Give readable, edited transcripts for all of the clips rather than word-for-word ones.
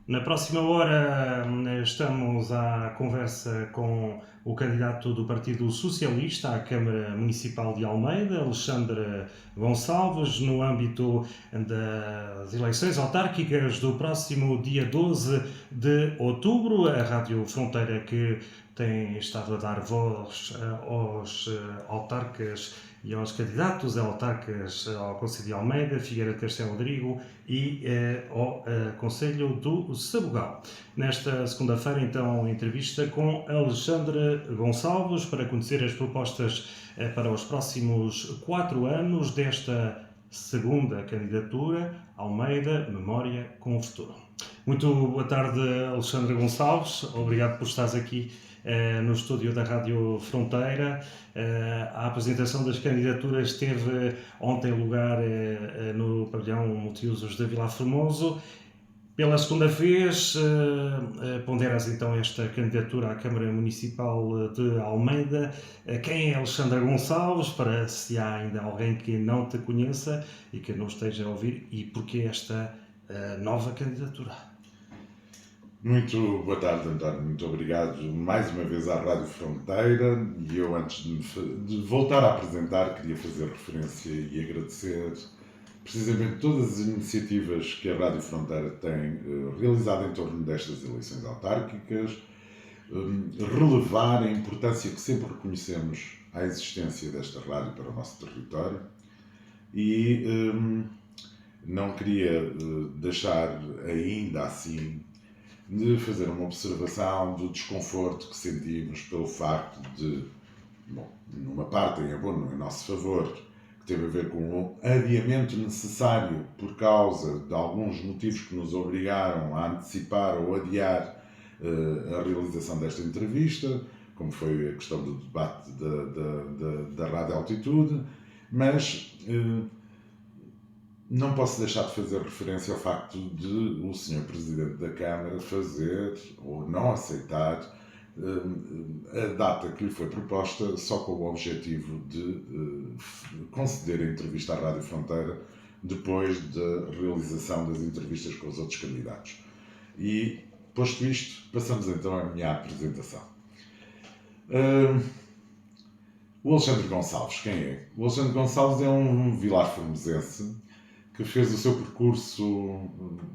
Na próxima hora estamos à conversa com o candidato do Partido Socialista à Câmara Municipal de Almeida, Alexandre Gonçalves, no âmbito das eleições autárquicas do próximo dia 12 de outubro. A Rádio Fronteira, que tem estado a dar voz aos autarcas e aos candidatos a autarcas ao Concelho de Almeida, Figueira de Castelo Rodrigo e ao Conselho do Sabugal. Nesta segunda-feira, então, entrevista com Alexandre Gonçalves para conhecer as propostas para os próximos 4 anos desta segunda candidatura, Almeida, Memória com o Futuro. Muito boa tarde, Alexandre Gonçalves. Obrigado por estares aqui no estúdio da Rádio Fronteira. A apresentação das candidaturas teve ontem lugar no pavilhão multiusos de Vilar Formoso. Pela segunda vez, ponderas então esta candidatura à Câmara Municipal de Almeida. Quem é Alexandre Gonçalves, para se há ainda alguém que não te conheça e que não esteja a ouvir, e porquê esta nova candidatura? Muito boa tarde, António. Muito obrigado mais uma vez à Rádio Fronteira. E eu, antes de voltar a apresentar, queria fazer referência e agradecer precisamente todas as iniciativas que a Rádio Fronteira tem realizado em torno destas eleições autárquicas, relevar a importância que sempre reconhecemos à existência desta rádio para o nosso território e não queria deixar ainda assim de fazer uma observação do desconforto que sentimos pelo facto de, bom, numa parte em abono em nosso favor, que teve a ver com um adiamento necessário por causa de alguns motivos que nos obrigaram a antecipar ou adiar a realização desta entrevista, como foi a questão do debate da Rádio Altitude, mas não posso deixar de fazer referência ao facto de o Sr. Presidente da Câmara fazer ou não aceitar a data que lhe foi proposta só com o objetivo de conceder a entrevista à Rádio Fronteira depois da realização das entrevistas com os outros candidatos. E, posto isto, passamos então à minha apresentação. O Alexandre Gonçalves, quem é? O Alexandre Gonçalves é um vilarformosense que fez o seu percurso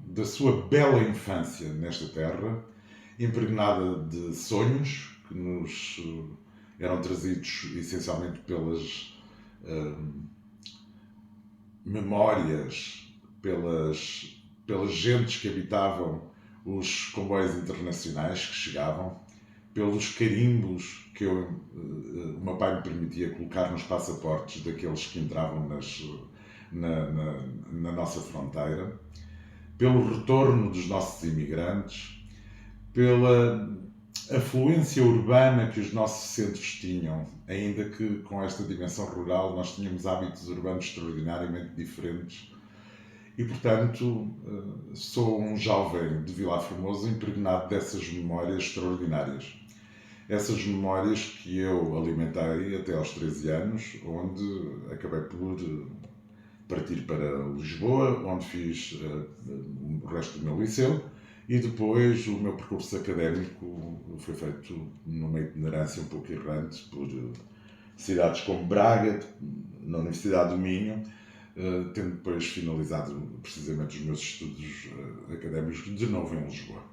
da sua bela infância nesta terra, impregnada de sonhos que nos eram trazidos essencialmente pelas memórias, pelas gentes que habitavam os comboios internacionais que chegavam, pelos carimbos que o meu pai me permitia colocar nos passaportes daqueles que entravam na nossa fronteira, pelo retorno dos nossos imigrantes, pela afluência urbana que os nossos centros tinham, ainda que com esta dimensão rural nós tínhamos hábitos urbanos extraordinariamente diferentes. E, portanto, sou um jovem de Vilar Formoso impregnado dessas memórias extraordinárias. Essas memórias que eu alimentei até aos 13 anos, onde acabei por partir para Lisboa, onde fiz o resto do meu liceu, e depois o meu percurso académico foi feito numa itinerância um pouco errante por cidades como Braga, na Universidade do Minho, tendo depois finalizado precisamente os meus estudos académicos de novo em Lisboa.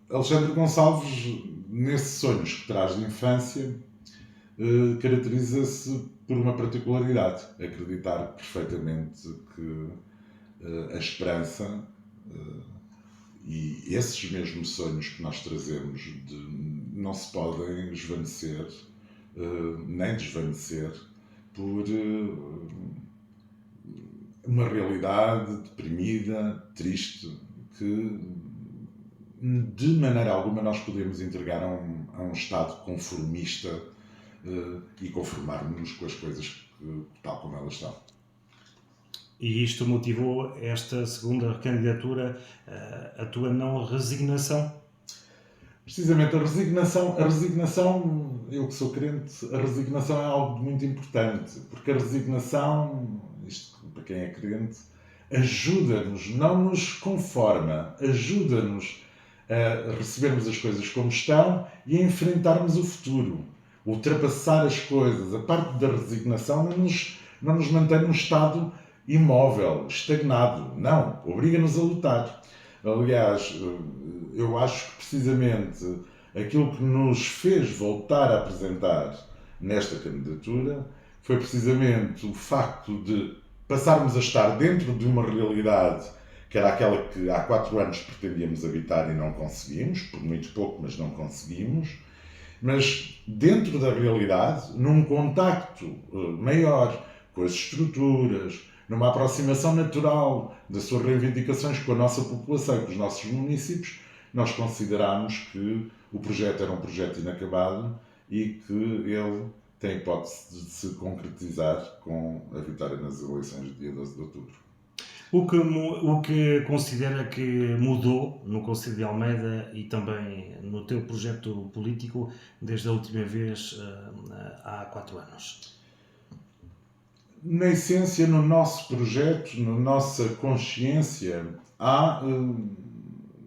Alexandre Gonçalves, nesses sonhos que traz de infância, caracteriza-se por uma particularidade: acreditar perfeitamente que a esperança e esses mesmos sonhos que nós trazemos não se podem esvanecer, nem desvanecer por uma realidade deprimida, triste, que de maneira alguma nós podemos entregar a um estado conformista e conformarmos-nos com as coisas tal como elas estão. E isto motivou esta segunda candidatura, a tua não resignação? Precisamente, a resignação, eu que sou crente, a resignação é algo muito importante, porque a resignação, isto para quem é crente, ajuda-nos, não nos conforma, ajuda-nos a recebermos as coisas como estão e a enfrentarmos o futuro. Ultrapassar as coisas. A parte da resignação não nos mantém num estado imóvel, estagnado. Não, obriga-nos a lutar. Aliás, eu acho que precisamente aquilo que nos fez voltar a apresentar nesta candidatura foi precisamente o facto de passarmos a estar dentro de uma realidade que era aquela que há 4 anos pretendíamos habitar e não conseguimos, por muito pouco, mas não conseguimos. Mas dentro da realidade, num contacto maior com as estruturas, numa aproximação natural das suas reivindicações com a nossa população e com os nossos municípios, nós considerámos que o projeto era um projeto inacabado e que ele tem hipótese de se concretizar com a vitória nas eleições de dia 12 de outubro. O que considera que mudou no Conselho de Almeida e também no teu projeto político desde a última vez há 4 anos? Na essência, no nosso projeto, na nossa consciência, há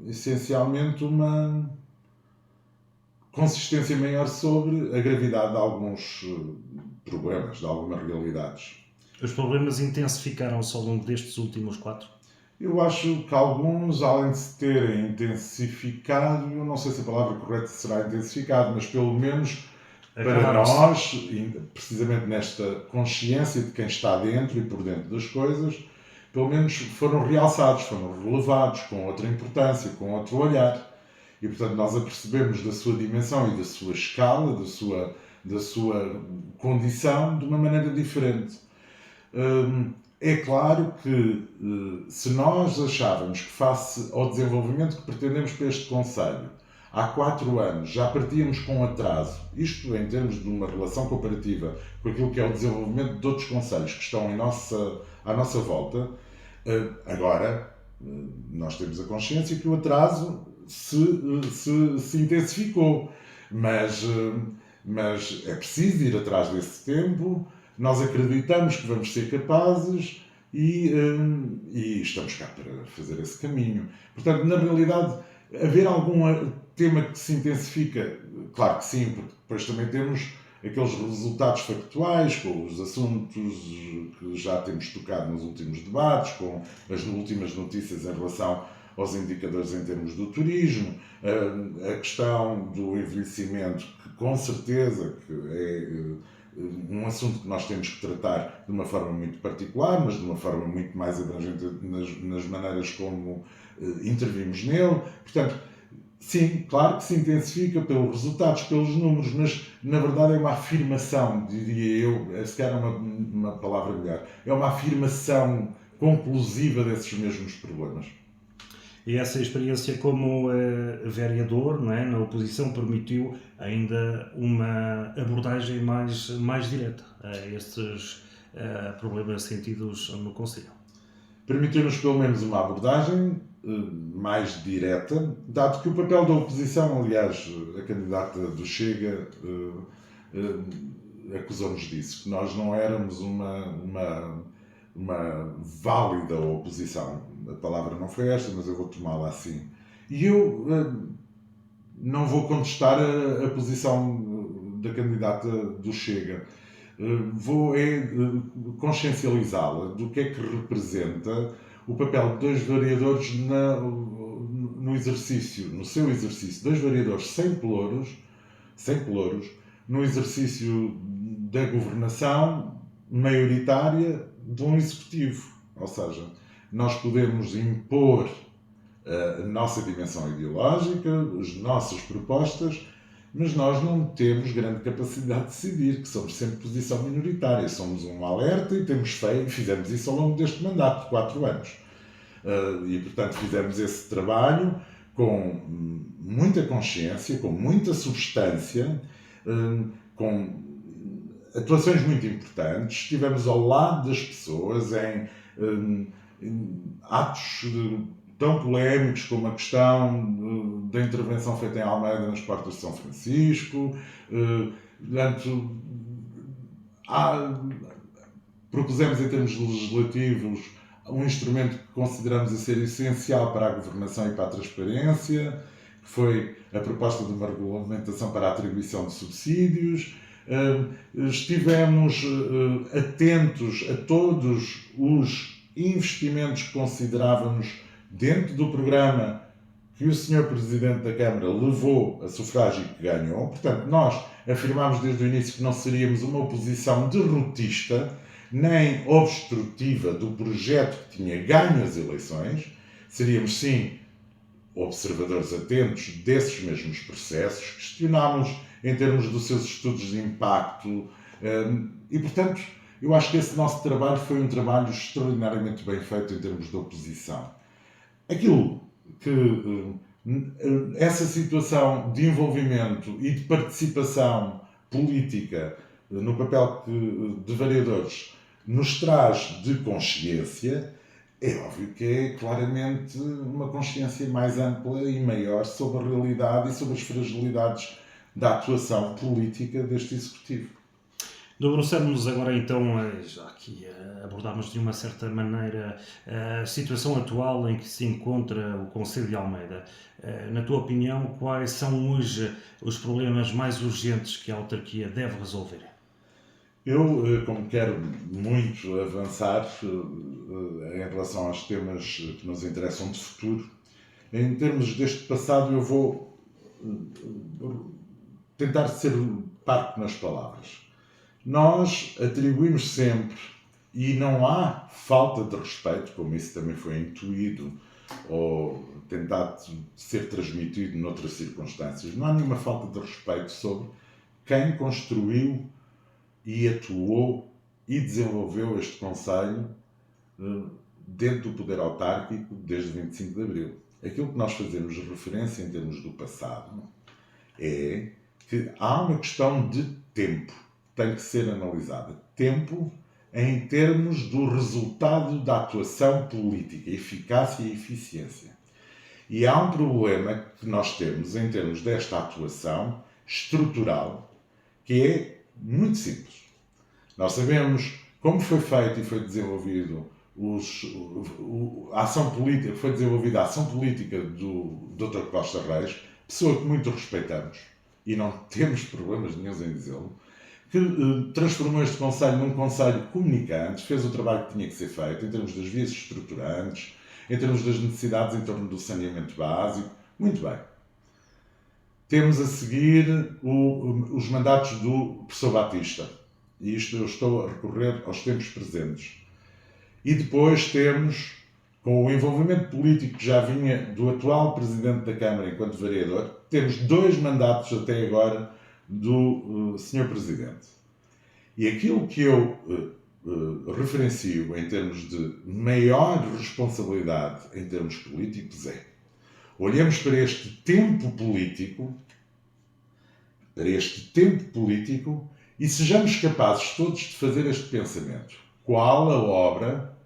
essencialmente uma consistência maior sobre a gravidade de alguns problemas, de algumas realidades. Os problemas intensificaram-se ao longo destes últimos 4? Eu acho que alguns, além de se terem intensificado, eu não sei se a palavra correta será intensificado, mas pelo menos para nós, precisamente nesta consciência de quem está dentro e por dentro das coisas, pelo menos foram realçados, foram relevados com outra importância, com outro olhar. E, portanto, nós apercebemos da sua dimensão e da sua escala, da sua condição, de uma maneira diferente. É claro que se nós achávamos que face ao desenvolvimento que pretendemos para este Conselho, há 4 anos já partíamos com atraso, isto em termos de uma relação comparativa com aquilo que é o desenvolvimento de outros concelhos que estão à nossa volta, agora nós temos a consciência que o atraso se intensificou, mas é preciso ir atrás desse tempo. Nós acreditamos que vamos ser capazes e estamos cá para fazer esse caminho. Portanto, na realidade, haver algum tema que se intensifica, claro que sim, porque depois também temos aqueles resultados factuais, com os assuntos que já temos tocado nos últimos debates, com as últimas notícias em relação aos indicadores em termos do turismo, a questão do envelhecimento, que com certeza que é um assunto que nós temos que tratar de uma forma muito particular, mas de uma forma muito mais abrangente nas maneiras como intervimos nele. Portanto, sim, claro que se intensifica pelos resultados, pelos números, mas na verdade é uma afirmação, diria eu, se calhar uma palavra melhor, é uma afirmação conclusiva desses mesmos problemas. E essa experiência como vereador, não é, na oposição, permitiu ainda uma abordagem mais direta a estes problemas sentidos no Conselho. Permitiu-nos pelo menos uma abordagem mais direta, dado que o papel da oposição, aliás, a candidata do Chega acusou-nos disso, que nós não éramos uma válida oposição. A palavra não foi esta, mas eu vou tomá-la assim. E eu não vou contestar a posição da candidata do Chega. Vou consciencializá-la do que é que representa o papel de 2 vereadores no seu exercício. 2 vereadores sem pelouros, no exercício da governação maioritária de um executivo. Ou seja, nós podemos impor a nossa dimensão ideológica, as nossas propostas, mas nós não temos grande capacidade de decidir, que somos sempre posição minoritária. Somos um alerta e fizemos isso ao longo deste mandato de 4 anos. E, portanto, fizemos esse trabalho com muita consciência, com muita substância, com atuações muito importantes. Estivemos ao lado das pessoas em atos tão polémicos como a questão da intervenção feita em Almeida nas portas de São Francisco. Propusemos em termos legislativos um instrumento que consideramos a ser essencial para a governação e para a transparência, que foi a proposta de uma regulamentação para a atribuição de subsídios. Estivemos atentos a todos os investimentos que considerávamos dentro do programa que o Sr. Presidente da Câmara levou a sufrágio e que ganhou. Portanto, nós afirmámos desde o início que não seríamos uma oposição derrotista nem obstrutiva do projeto que tinha ganho as eleições. Seríamos, sim, observadores atentos desses mesmos processos. Questionámos em termos dos seus estudos de impacto e, portanto, eu acho que esse nosso trabalho foi um trabalho extraordinariamente bem feito em termos de oposição. Aquilo que essa situação de envolvimento e de participação política no papel de vereadores nos traz de consciência, é óbvio que é claramente uma consciência mais ampla e maior sobre a realidade e sobre as fragilidades da atuação política deste Executivo. Debruçamos agora então, já aqui abordámos de uma certa maneira a situação atual em que se encontra o Concello de Almeida. Na tua opinião, quais são hoje os problemas mais urgentes que a autarquia deve resolver? Eu, como quero muito avançar em relação aos temas que nos interessam de futuro, em termos deste passado eu vou tentar ser parco nas palavras. Nós atribuímos sempre, e não há falta de respeito, como isso também foi intuído ou tentado ser transmitido noutras circunstâncias, não há nenhuma falta de respeito sobre quem construiu e atuou e desenvolveu este Concello dentro do poder autárquico desde 25 de Abril. Aquilo que nós fazemos referência em termos do passado é que há uma questão de tempo que tem que ser analisada. Tempo em termos do resultado da atuação política, eficácia e eficiência. E há um problema que nós temos em termos desta atuação estrutural, que é muito simples. Nós sabemos como foi feito e foi desenvolvido a ação política, foi desenvolvida a ação política do Dr. Costa Reis, pessoa que muito respeitamos e não temos problemas nenhum em dizê-lo, que transformou este Concello num Concello comunicante, fez o trabalho que tinha que ser feito em termos das vias estruturantes, em termos das necessidades em torno do saneamento básico. Muito bem. Temos a seguir os mandatos do professor Batista. E isto eu estou a recorrer aos tempos presentes. E depois temos, com o envolvimento político que já vinha do atual Presidente da Câmara enquanto vereador, temos 2 mandatos até agora do Sr. Presidente. E aquilo que eu referencio em termos de maior responsabilidade em termos políticos é: olhemos para este tempo político, e sejamos capazes todos de fazer este pensamento. Qual a obra,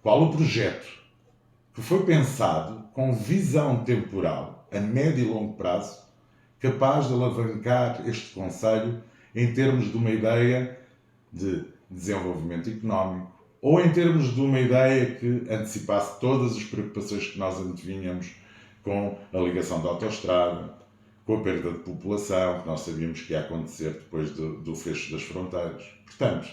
qual o projeto que foi pensado com visão temporal a médio e longo prazo, capaz de alavancar este Concello em termos de uma ideia de desenvolvimento económico ou em termos de uma ideia que antecipasse todas as preocupações que nós antevínhamos com a ligação da autoestrada, com a perda de população, que nós sabíamos que ia acontecer depois do fecho das fronteiras. Portanto,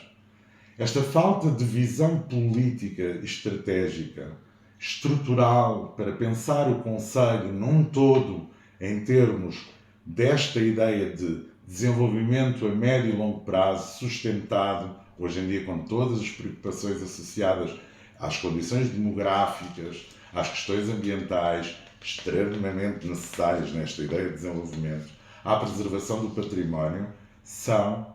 esta falta de visão política e estratégica, estrutural, para pensar o Concello num todo, em termos desta ideia de desenvolvimento a médio e longo prazo, sustentado, hoje em dia com todas as preocupações associadas às condições demográficas, às questões ambientais, extremamente necessárias nesta ideia de desenvolvimento, à preservação do património, são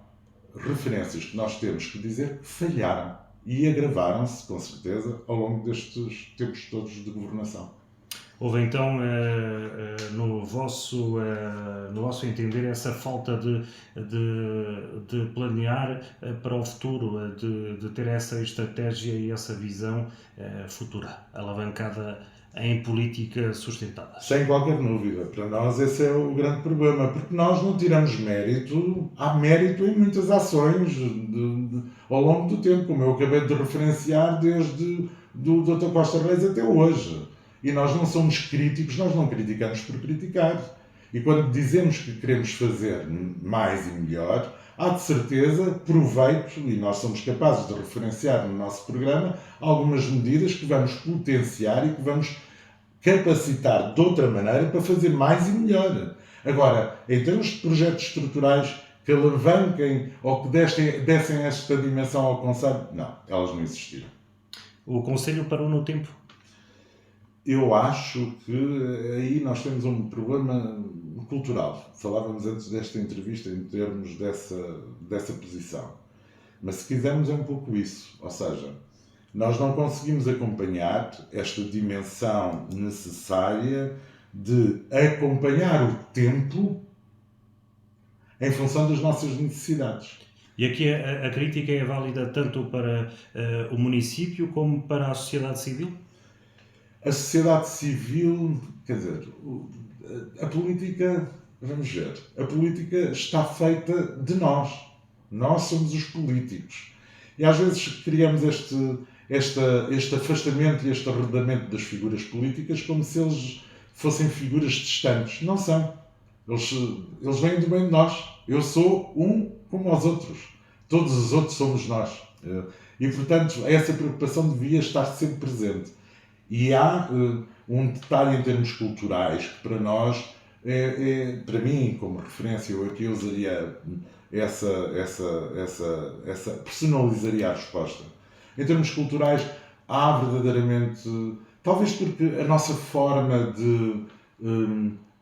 referências que nós temos que dizer que falharam e agravaram-se, com certeza, ao longo destes tempos todos de governação. Houve então, no vosso entender, essa falta de planear para o futuro, de ter essa estratégia e essa visão futura, alavancada em política sustentada. Sem qualquer dúvida. Para nós esse é o grande problema, porque nós não tiramos mérito. Há mérito em muitas ações ao longo do tempo, como eu acabei de referenciar, desde do Dr. Costa Reis até hoje. E nós não somos críticos, nós não criticamos por criticar. E quando dizemos que queremos fazer mais e melhor, há de certeza proveito, e nós somos capazes de referenciar no nosso programa, algumas medidas que vamos potenciar e que vamos capacitar de outra maneira para fazer mais e melhor. Agora, em termos de projetos estruturais que alavanquem ou que dessem esta dimensão ao Conselho, não, elas não existiram. O Conselho parou no tempo? Eu acho que aí nós temos um problema cultural. Falávamos antes desta entrevista em termos dessa posição. Mas se quisermos é um pouco isso. Ou seja, nós não conseguimos acompanhar esta dimensão necessária de acompanhar o tempo em função das nossas necessidades. E aqui a crítica é válida tanto para o município como para a sociedade civil? A sociedade civil, quer dizer, a política, vamos ver, a política está feita de nós. Nós somos os políticos. E às vezes criamos este afastamento e este arredamento das figuras políticas como se eles fossem figuras distantes. Não são. Eles vêm do bem de nós. Eu sou um como os outros. Todos os outros somos nós. E, portanto, essa preocupação devia estar sempre presente. E há um detalhe em termos culturais que para nós, para mim, como referência, eu aqui usaria personalizaria a resposta. Em termos culturais, há verdadeiramente, talvez porque a nossa forma de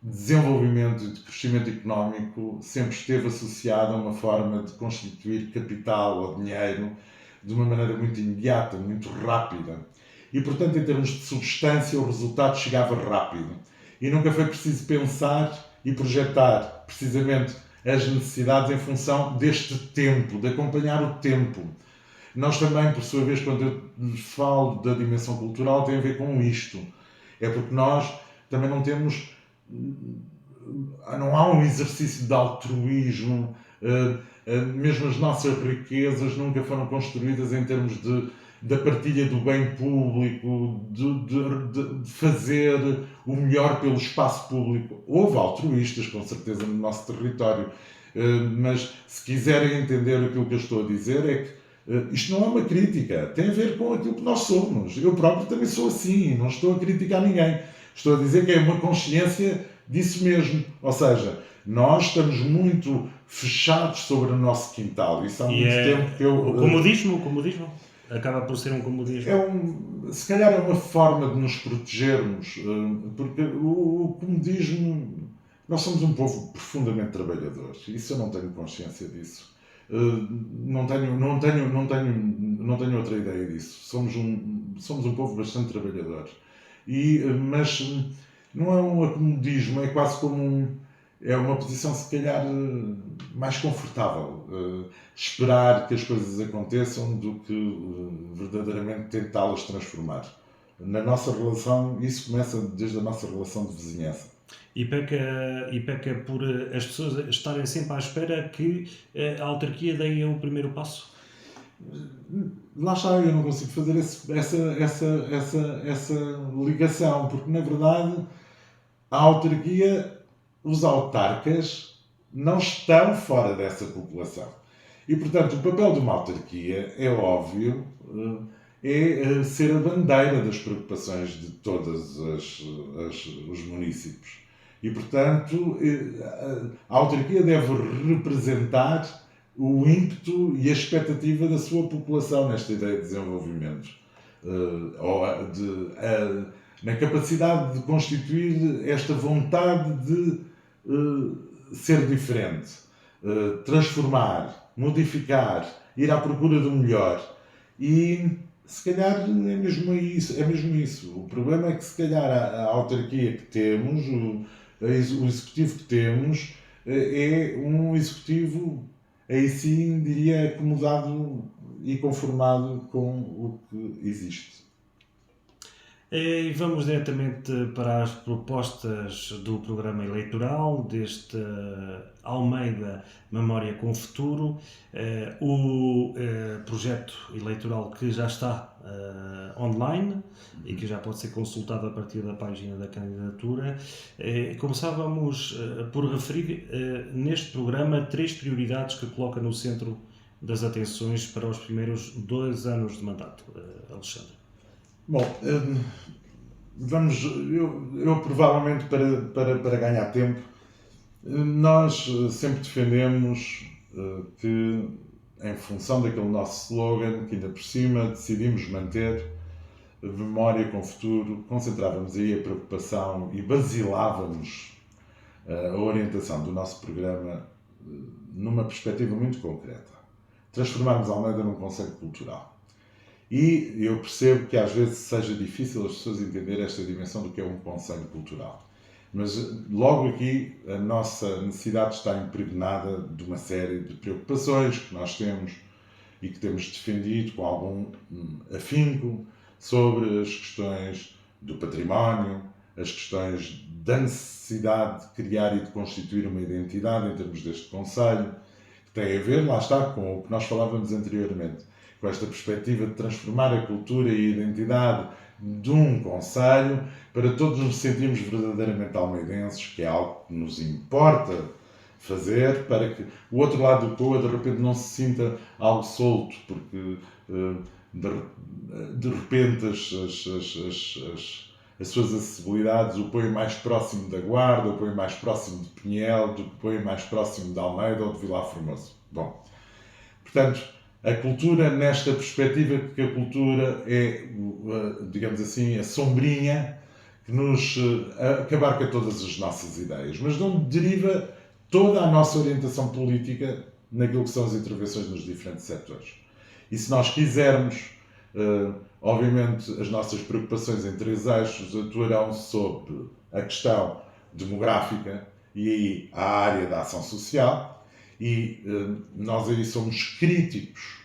desenvolvimento e de crescimento económico sempre esteve associada a uma forma de constituir capital ou dinheiro de uma maneira muito imediata, muito rápida. E, portanto, em termos de substância, o resultado chegava rápido. E nunca foi preciso pensar e projetar, precisamente, as necessidades em função deste tempo, de acompanhar o tempo. Nós também, por sua vez, quando eu falo da dimensão cultural, tem a ver com isto. É porque nós também não temos... Não há um exercício de altruísmo. Mesmo as nossas riquezas nunca foram construídas em termos da partilha do bem público, de fazer o melhor pelo espaço público. Houve altruístas, com certeza, no nosso território, mas se quiserem entender aquilo que eu estou a dizer, é que isto não é uma crítica, tem a ver com aquilo que nós somos. Eu próprio também sou assim, não estou a criticar ninguém. Estou a dizer que é uma consciência disso mesmo. Ou seja, nós estamos muito fechados sobre o nosso quintal. Isso há muito tempo que eu... O comodismo acaba por ser um comodismo. Se calhar é uma forma de nos protegermos, porque o comodismo... Nós somos um povo profundamente trabalhador. Isso eu não tenho consciência disso. Não tenho outra ideia disso. Somos um povo bastante trabalhador. Mas não é um acomodismo, é quase como é uma posição, se calhar, mais confortável. Esperar que as coisas aconteçam do que verdadeiramente tentá-las transformar. Na nossa relação, isso começa desde a nossa relação de vizinhança. E peca por as pessoas estarem sempre à espera que a autarquia dê o primeiro passo? Lá está, eu não consigo fazer essa ligação, porque na verdade a autarquia, os autarcas não estão fora dessa população. E portanto o papel de uma autarquia, é óbvio, é ser a bandeira das preocupações de todos os municípios. E portanto a autarquia deve representar o ímpeto e a expectativa da sua população nesta ideia de desenvolvimento. Na capacidade de constituir esta vontade de ser diferente, transformar, modificar, ir à procura do melhor. E se calhar é mesmo isso. O problema é que se calhar a autarquia que temos, o executivo que temos, é um executivo, aí sim, diria, acomodado e conformado com o que existe. E vamos diretamente para as propostas do programa eleitoral deste Almeida Memória com Futuro, o projeto eleitoral que já está online e que já pode ser consultado a partir da página da candidatura. Começávamos por referir neste programa 3 prioridades que coloca no centro das atenções para os primeiros 2 anos de mandato, Alexandre. Bom, eu provavelmente para ganhar tempo, nós sempre defendemos que, em função daquele nosso slogan, que ainda por cima decidimos manter, memória com futuro, concentrávamos aí a preocupação e basilávamos a orientação do nosso programa numa perspectiva muito concreta. Transformarmos Almeida num conceito cultural. E eu percebo que às vezes seja difícil as pessoas entenderem esta dimensão do que é um conselho cultural. Mas logo aqui a nossa necessidade está impregnada de uma série de preocupações que nós temos e que temos defendido com algum afinco sobre as questões do património, as questões da necessidade de criar e de constituir uma identidade em termos deste conselho, que tem a ver, lá está, com o que nós falávamos anteriormente, com esta perspectiva de transformar a cultura e a identidade de um concelho para todos nos sentirmos verdadeiramente almeidenses, que é algo que nos importa fazer, para que o outro lado do Coa de repente não se sinta algo solto, porque de repente as suas acessibilidades o põem mais próximo da Guarda, o põem mais próximo de Pinhel, o põem mais próximo de Almeida ou de Vilar Formoso. Bom, portanto, a cultura, nesta perspectiva que a cultura é, digamos assim, a sombrinha que abarca todas as nossas ideias, mas de onde deriva toda a nossa orientação política naquilo que são as intervenções nos diferentes setores. E se nós quisermos, obviamente, as nossas preocupações em 3 eixos atuarão sobre a questão demográfica e aí a área da ação social. E nós aí somos críticos,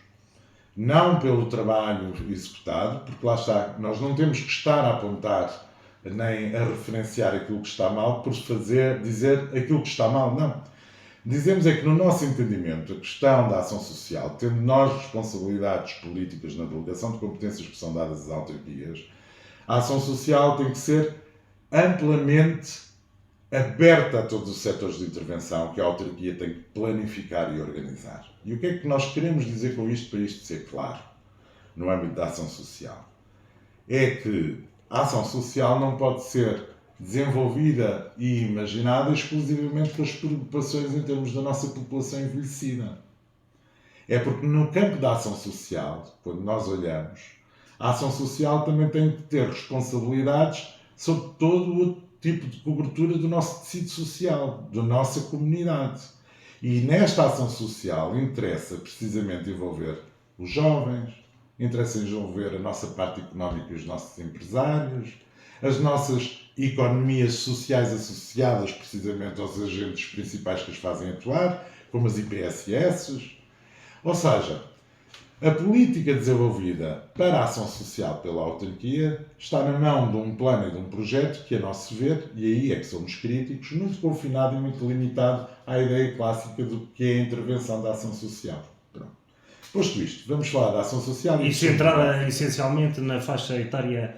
não pelo trabalho executado, porque lá está, nós não temos que estar a apontar nem a referenciar aquilo que está mal por dizer aquilo que está mal, não. Dizemos é que no nosso entendimento a questão da ação social, tendo nós responsabilidades políticas na delegação de competências que são dadas às autarquias, a ação social tem que ser amplamente aberta a todos os setores de intervenção que a autarquia tem que planificar e organizar. E o que é que nós queremos dizer com isto, para isto ser claro, no âmbito da ação social? É que a ação social não pode ser desenvolvida e imaginada exclusivamente pelas preocupações em termos da nossa população envelhecida. É porque no campo da ação social, quando nós olhamos, a ação social também tem que ter responsabilidades sobre todo o tipo de cobertura do nosso tecido social, da nossa comunidade. E nesta ação social interessa precisamente envolver os jovens, interessa envolver a nossa parte económica e os nossos empresários, as nossas economias sociais associadas precisamente aos agentes principais que as fazem atuar, como as IPSS. Ou seja, a política desenvolvida para a ação social pela autarquia está na mão de um plano e de um projeto que, a nosso ver, e aí é que somos críticos, muito confinado e muito limitado à ideia clássica do que é a intervenção da ação social. Pronto. Posto isto, vamos falar da ação social. E centrada essencialmente na faixa etária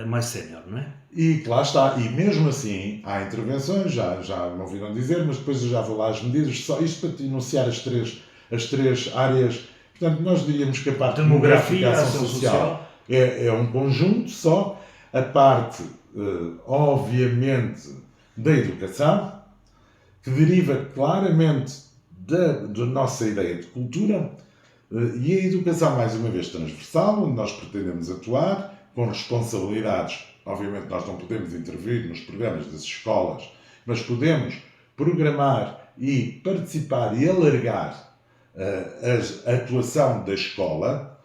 mais sénior, não é? E que lá está. E mesmo assim, há intervenções, já me ouviram dizer, mas depois eu já vou lá às medidas, só isto para te enunciar as três áreas. Portanto, nós diríamos que a parte demográfica e a ação social é um conjunto só. A parte, obviamente, da educação, que deriva claramente da nossa ideia de cultura, e a educação, mais uma vez, transversal, onde nós pretendemos atuar, com responsabilidades. Obviamente, nós não podemos intervir nos programas das escolas, mas podemos programar e participar e alargar a atuação da escola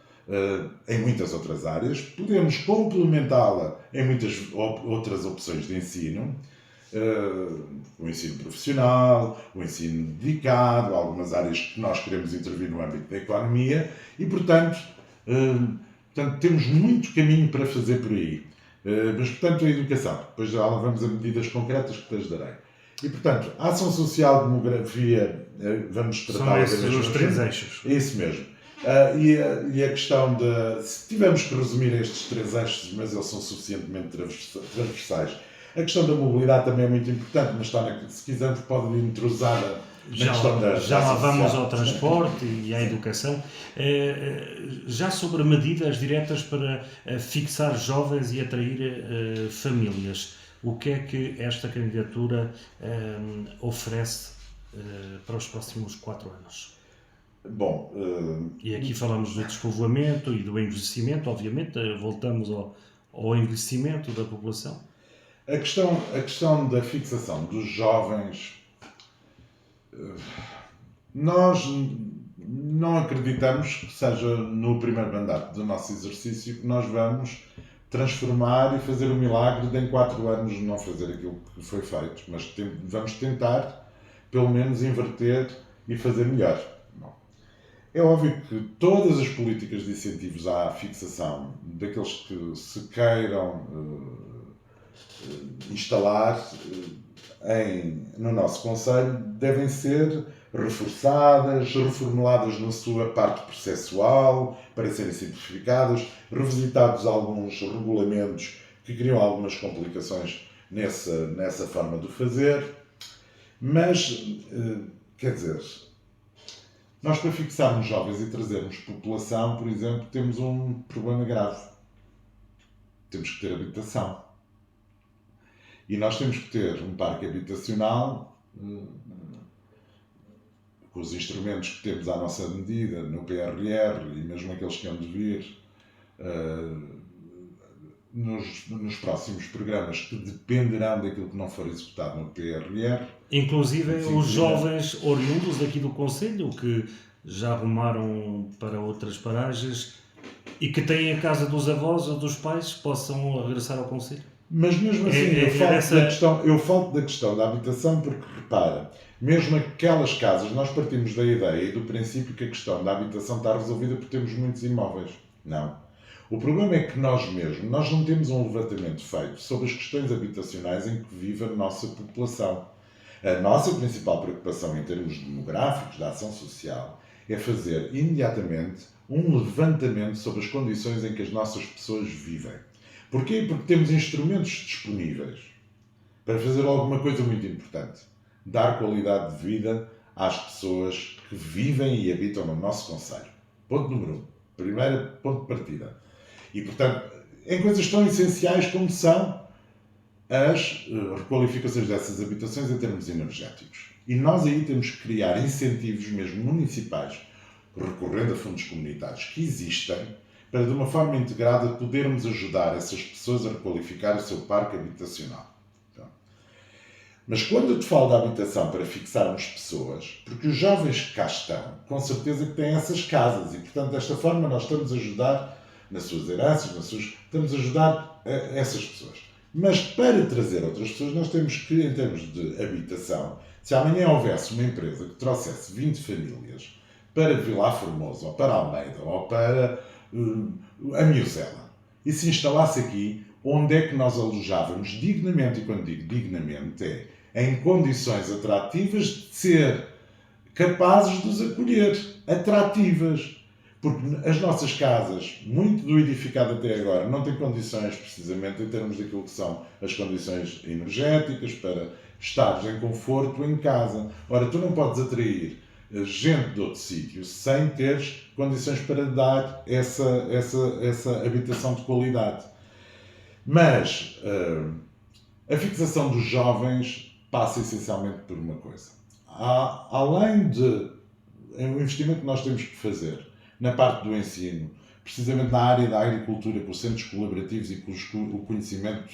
em muitas outras áreas, podemos complementá-la em muitas outras opções de ensino, o ensino profissional, o ensino dedicado, algumas áreas que nós queremos intervir no âmbito da economia e, portanto, temos muito caminho para fazer por aí. Mas, portanto, a educação. Depois já lá vamos a medidas concretas que te ajudarei. E, portanto, a ação social, demografia, vamos São tratá-la da esses mesma os três eixos. É isso mesmo. E a questão de. Se tivermos que resumir estes três eixos, mas eles são suficientemente transversais, a questão da mobilidade também é muito importante, mas se quisermos, pode entrosar na questão da. Já lá vamos social. ao transporte e à educação. Já sobre medidas diretas para fixar jovens e atrair famílias, o que é que esta candidatura oferece para os próximos 4 anos? Bom, E aqui falamos do despovoamento e do envelhecimento, obviamente, voltamos ao envelhecimento da população. a questão da fixação dos jovens, nós não acreditamos que seja no primeiro mandato do nosso exercício que nós vamos transformar e fazer o milagre de em 4 anos não fazer aquilo que foi feito, mas vamos tentar, pelo menos, inverter e fazer melhor. Bom, é óbvio que todas as políticas de incentivos à fixação daqueles que se queiram instalar no nosso Conselho devem ser reforçadas, reformuladas na sua parte processual para serem simplificadas, revisitados alguns regulamentos que criam algumas complicações nessa forma de fazer, mas, quer dizer, nós para fixarmos jovens e trazermos população, por exemplo, temos um problema grave. Temos que ter habitação. E nós temos que ter um parque habitacional com os instrumentos que temos à nossa medida, no PRR e mesmo aqueles que hão de vir nos próximos programas que dependerão daquilo que não for executado no PRR. Inclusive os jovens oriundos daqui do Conselho, que já arrumaram para outras paragens e que têm a casa dos avós ou dos pais, possam regressar ao Conselho. Mas mesmo assim, eu falo da questão da habitação porque, repara, mesmo aquelas casas, nós partimos da ideia e do princípio que a questão da habitação está resolvida porque temos muitos imóveis. Não. O problema é que nós não temos um levantamento feito sobre as questões habitacionais em que vive a nossa população. A nossa principal preocupação em termos demográficos da ação social é fazer imediatamente um levantamento sobre as condições em que as nossas pessoas vivem. Porquê? Porque temos instrumentos disponíveis para fazer alguma coisa muito importante. Dar qualidade de vida às pessoas que vivem e habitam no nosso concelho. Ponto número 1. Primeiro ponto de partida. E, portanto, em coisas tão essenciais como são as requalificações dessas habitações em termos energéticos. E nós aí temos que criar incentivos mesmo municipais, recorrendo a fundos comunitários que existem, para de uma forma integrada podermos ajudar essas pessoas a requalificar o seu parque habitacional. Então, mas quando eu te falo da habitação para fixarmos pessoas, porque os jovens que cá estão, com certeza que têm essas casas e, portanto, desta forma nós estamos a ajudar nas suas heranças, estamos a ajudar essas pessoas. Mas para trazer outras pessoas, nós temos que, em termos de habitação, se amanhã houvesse uma empresa que trouxesse 20 famílias para Vilar Formoso, ou para Almeida, ou para a Miuzela, e se instalasse aqui, onde é que nós alojávamos dignamente, e quando digo dignamente, é em condições atrativas de ser capazes de os acolher, atrativas. Porque as nossas casas, muito do edificado até agora, não têm condições, precisamente, em termos daquilo que são as condições energéticas, para estares em conforto em casa. Ora, tu não podes atrair gente de outro sítio sem teres condições para dar essa habitação de qualidade. Mas a fixação dos jovens passa essencialmente por uma coisa. Além de o investimento que nós temos que fazer na parte do ensino, precisamente na área da agricultura, com os centros colaborativos e com o conhecimento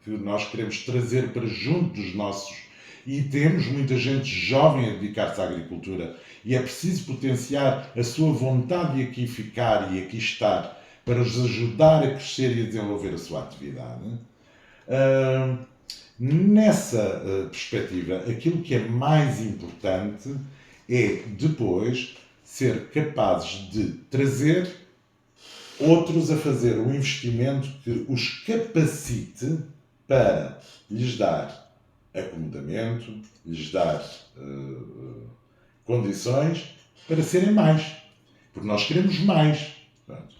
que nós queremos trazer para junto dos nossos, e temos muita gente jovem a dedicar-se à agricultura, e é preciso potenciar a sua vontade de aqui ficar e aqui estar, para os ajudar a crescer e a desenvolver a sua atividade. Nessa perspectiva, aquilo que é mais importante é, depois, ser capazes de trazer outros a fazer um investimento que os capacite para lhes dar acomodamento, lhes dar condições para serem mais. Porque nós queremos mais. Pronto.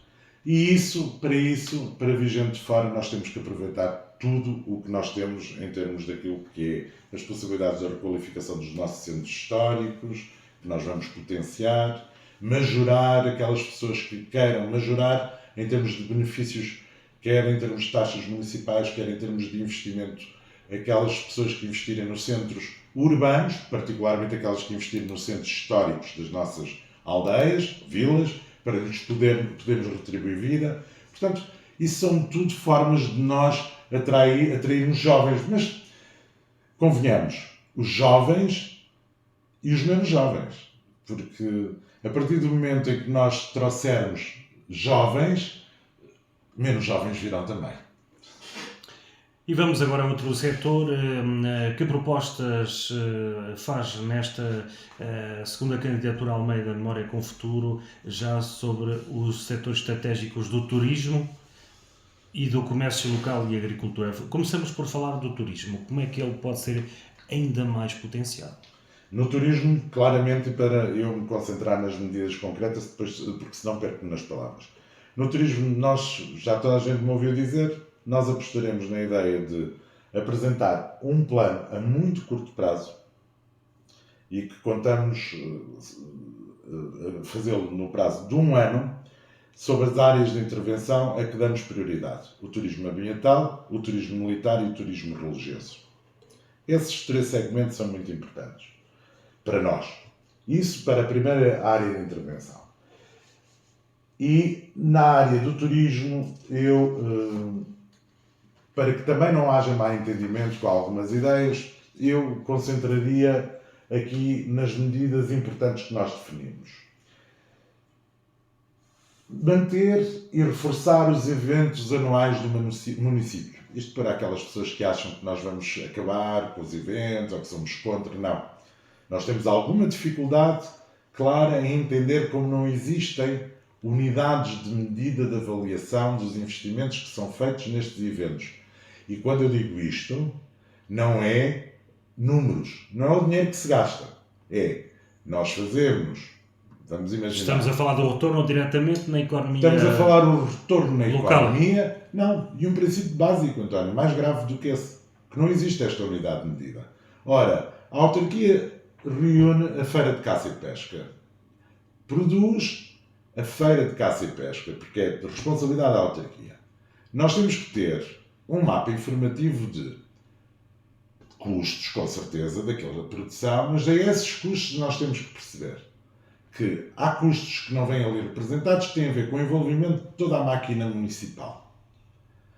E para vir gente de fora, nós temos que aproveitar tudo o que nós temos em termos daquilo que é as possibilidades da requalificação dos nossos centros históricos, que nós vamos potenciar, majorar aquelas pessoas que queiram majorar em termos de benefícios, quer em termos de taxas municipais, quer em termos de investimento, aquelas pessoas que investirem nos centros urbanos, particularmente aquelas que investirem nos centros históricos das nossas aldeias, vilas, para lhes podermos retribuir vida. Portanto, isso são tudo formas de nós atrairmos jovens. Mas, convenhamos, os jovens e os menos jovens. Porque, a partir do momento em que nós trouxermos jovens, menos jovens virão também. E vamos agora a outro setor. Que propostas faz nesta segunda candidatura Almeida Memória com Futuro já sobre os setores estratégicos do turismo e do comércio local e agricultura? Começamos por falar do turismo. Como é que ele pode ser ainda mais potenciado? No turismo, claramente, para eu me concentrar nas medidas concretas, depois, porque senão perco-me nas palavras. No turismo, já toda a gente me ouviu dizer, nós apostaremos na ideia de apresentar um plano a muito curto prazo e que contamos fazê-lo no prazo de 1 ano sobre as áreas de intervenção a que damos prioridade. O turismo ambiental, o turismo militar e o turismo religioso. Esses 3 segmentos são muito importantes para nós. Isso para a primeira área de intervenção. E na área do turismo, para que também não haja mal entendimento com algumas ideias, eu concentraria aqui nas medidas importantes que nós definimos. Manter e reforçar os eventos anuais do município. Isto para aquelas pessoas que acham que nós vamos acabar com os eventos ou que somos contra. Não. Nós temos alguma dificuldade clara em entender como não existem unidades de medida de avaliação dos investimentos que são feitos nestes eventos. E quando eu digo isto, não é números, não é o dinheiro que se gasta. É nós fazermos, vamos imaginar... Estamos a falar do retorno diretamente na economia local. Estamos a falar do retorno na economia. Não, e um princípio básico, António, mais grave do que esse, que não existe esta unidade de medida. Ora, a autarquia reúne a Feira de Caça e Pesca. Produz a Feira de Caça e Pesca, porque é de responsabilidade da autarquia. Nós temos que ter um mapa informativo de custos, com certeza, daquela produção, mas a esses custos nós temos que perceber que há custos que não vêm ali representados que têm a ver com o envolvimento de toda a máquina municipal.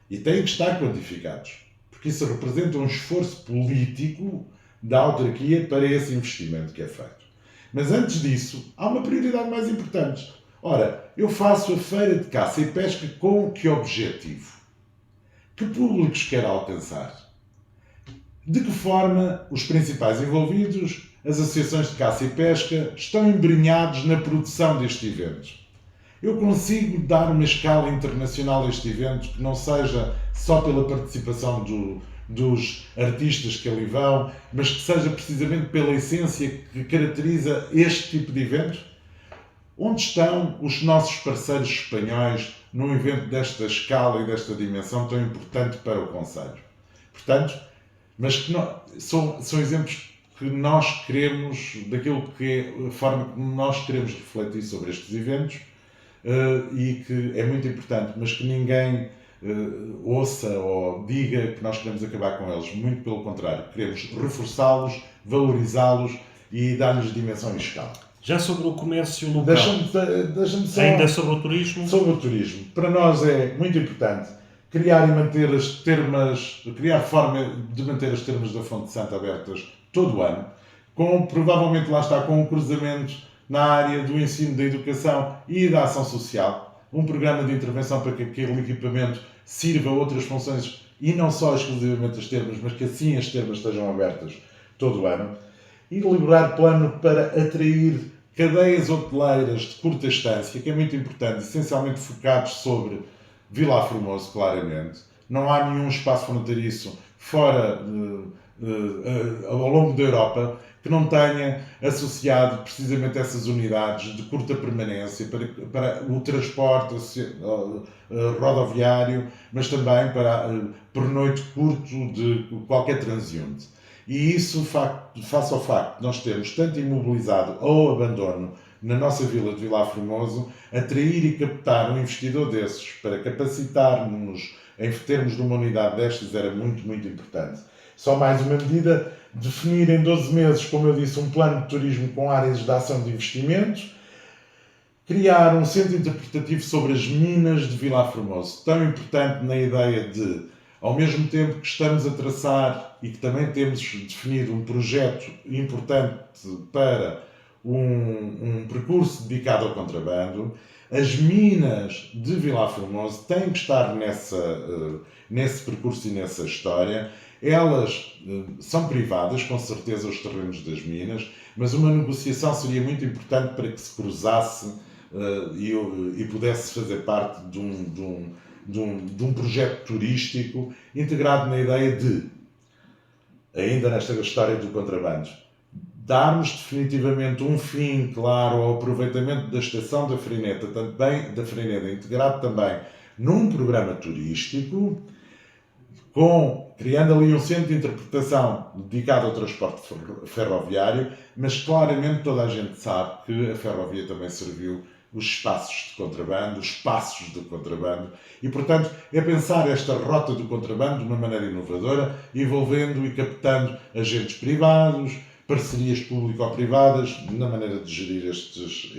E têm que estar quantificados, porque isso representa um esforço político da autarquia para esse investimento que é feito. Mas antes disso, há uma prioridade mais importante. Ora, eu faço a Feira de Caça e Pesca com que objetivo? Que públicos quero alcançar? De que forma os principais envolvidos, as associações de caça e pesca, estão embrenhados na produção deste evento? Eu consigo dar uma escala internacional a este evento que não seja só pela participação dos artistas que ali vão, mas que seja precisamente pela essência que caracteriza este tipo de evento? Onde estão os nossos parceiros espanhóis num evento desta escala e desta dimensão tão importante para o concelho? Portanto, mas que são exemplos que nós queremos, daquilo que é a forma como nós queremos refletir sobre estes eventos e que é muito importante, mas que ninguém ouça ou diga que nós queremos acabar com eles. Muito pelo contrário, queremos reforçá-los, valorizá-los e dar-lhes dimensão e escala. Já sobre o comércio local, deixa-me só... ainda sobre o turismo? Sobre o turismo. Para nós é muito importante criar e manter as termas, criar forma de manter as termas da Fonte Santa abertas todo o ano, provavelmente lá está com um cruzamento na área do ensino, da educação e da ação social, um programa de intervenção para que aquele equipamento sirva a outras funções e não só exclusivamente as termas, mas que assim as termas estejam abertas todo o ano, e elaborar plano para atrair cadeias hoteleiras de curta estância, que é muito importante, essencialmente focados sobre Vilar Formoso, claramente. Não há nenhum espaço fronteiriço fora, ao longo da Europa, que não tenha associado precisamente essas unidades de curta permanência para o transporte rodoviário, mas também para pernoite curto de qualquer transeunte. E isso, face ao facto de nós termos tanto imobilizado ou abandono na nossa vila de Vilar Formoso, atrair e captar um investidor desses para capacitar-nos em termos de uma unidade destas era muito, muito importante. Só mais uma medida, definir em 12 meses, como eu disse, um plano de turismo com áreas de ação de investimentos, criar um centro interpretativo sobre as minas de Vilar Formoso, tão importante na ideia de, ao mesmo tempo que estamos a traçar e que também temos definido um projeto importante para um percurso dedicado ao contrabando, as minas de Vilar Formoso têm que estar nesse percurso e nessa história. Elas são privadas, com certeza, os terrenos das minas, mas uma negociação seria muito importante para que se cruzasse e pudesse fazer parte de um projeto turístico integrado na ideia de, ainda nesta história do contrabando, darmos definitivamente um fim claro ao aproveitamento da estação da Farineta, também da Farineta, integrado também num programa turístico, criando ali um centro de interpretação dedicado ao transporte ferroviário, mas claramente toda a gente sabe que a ferrovia também serviu os espaços de contrabando, os passos do contrabando, e portanto é pensar esta rota do contrabando de uma maneira inovadora, envolvendo e captando agentes privados, parcerias público-privadas, na maneira de gerir estes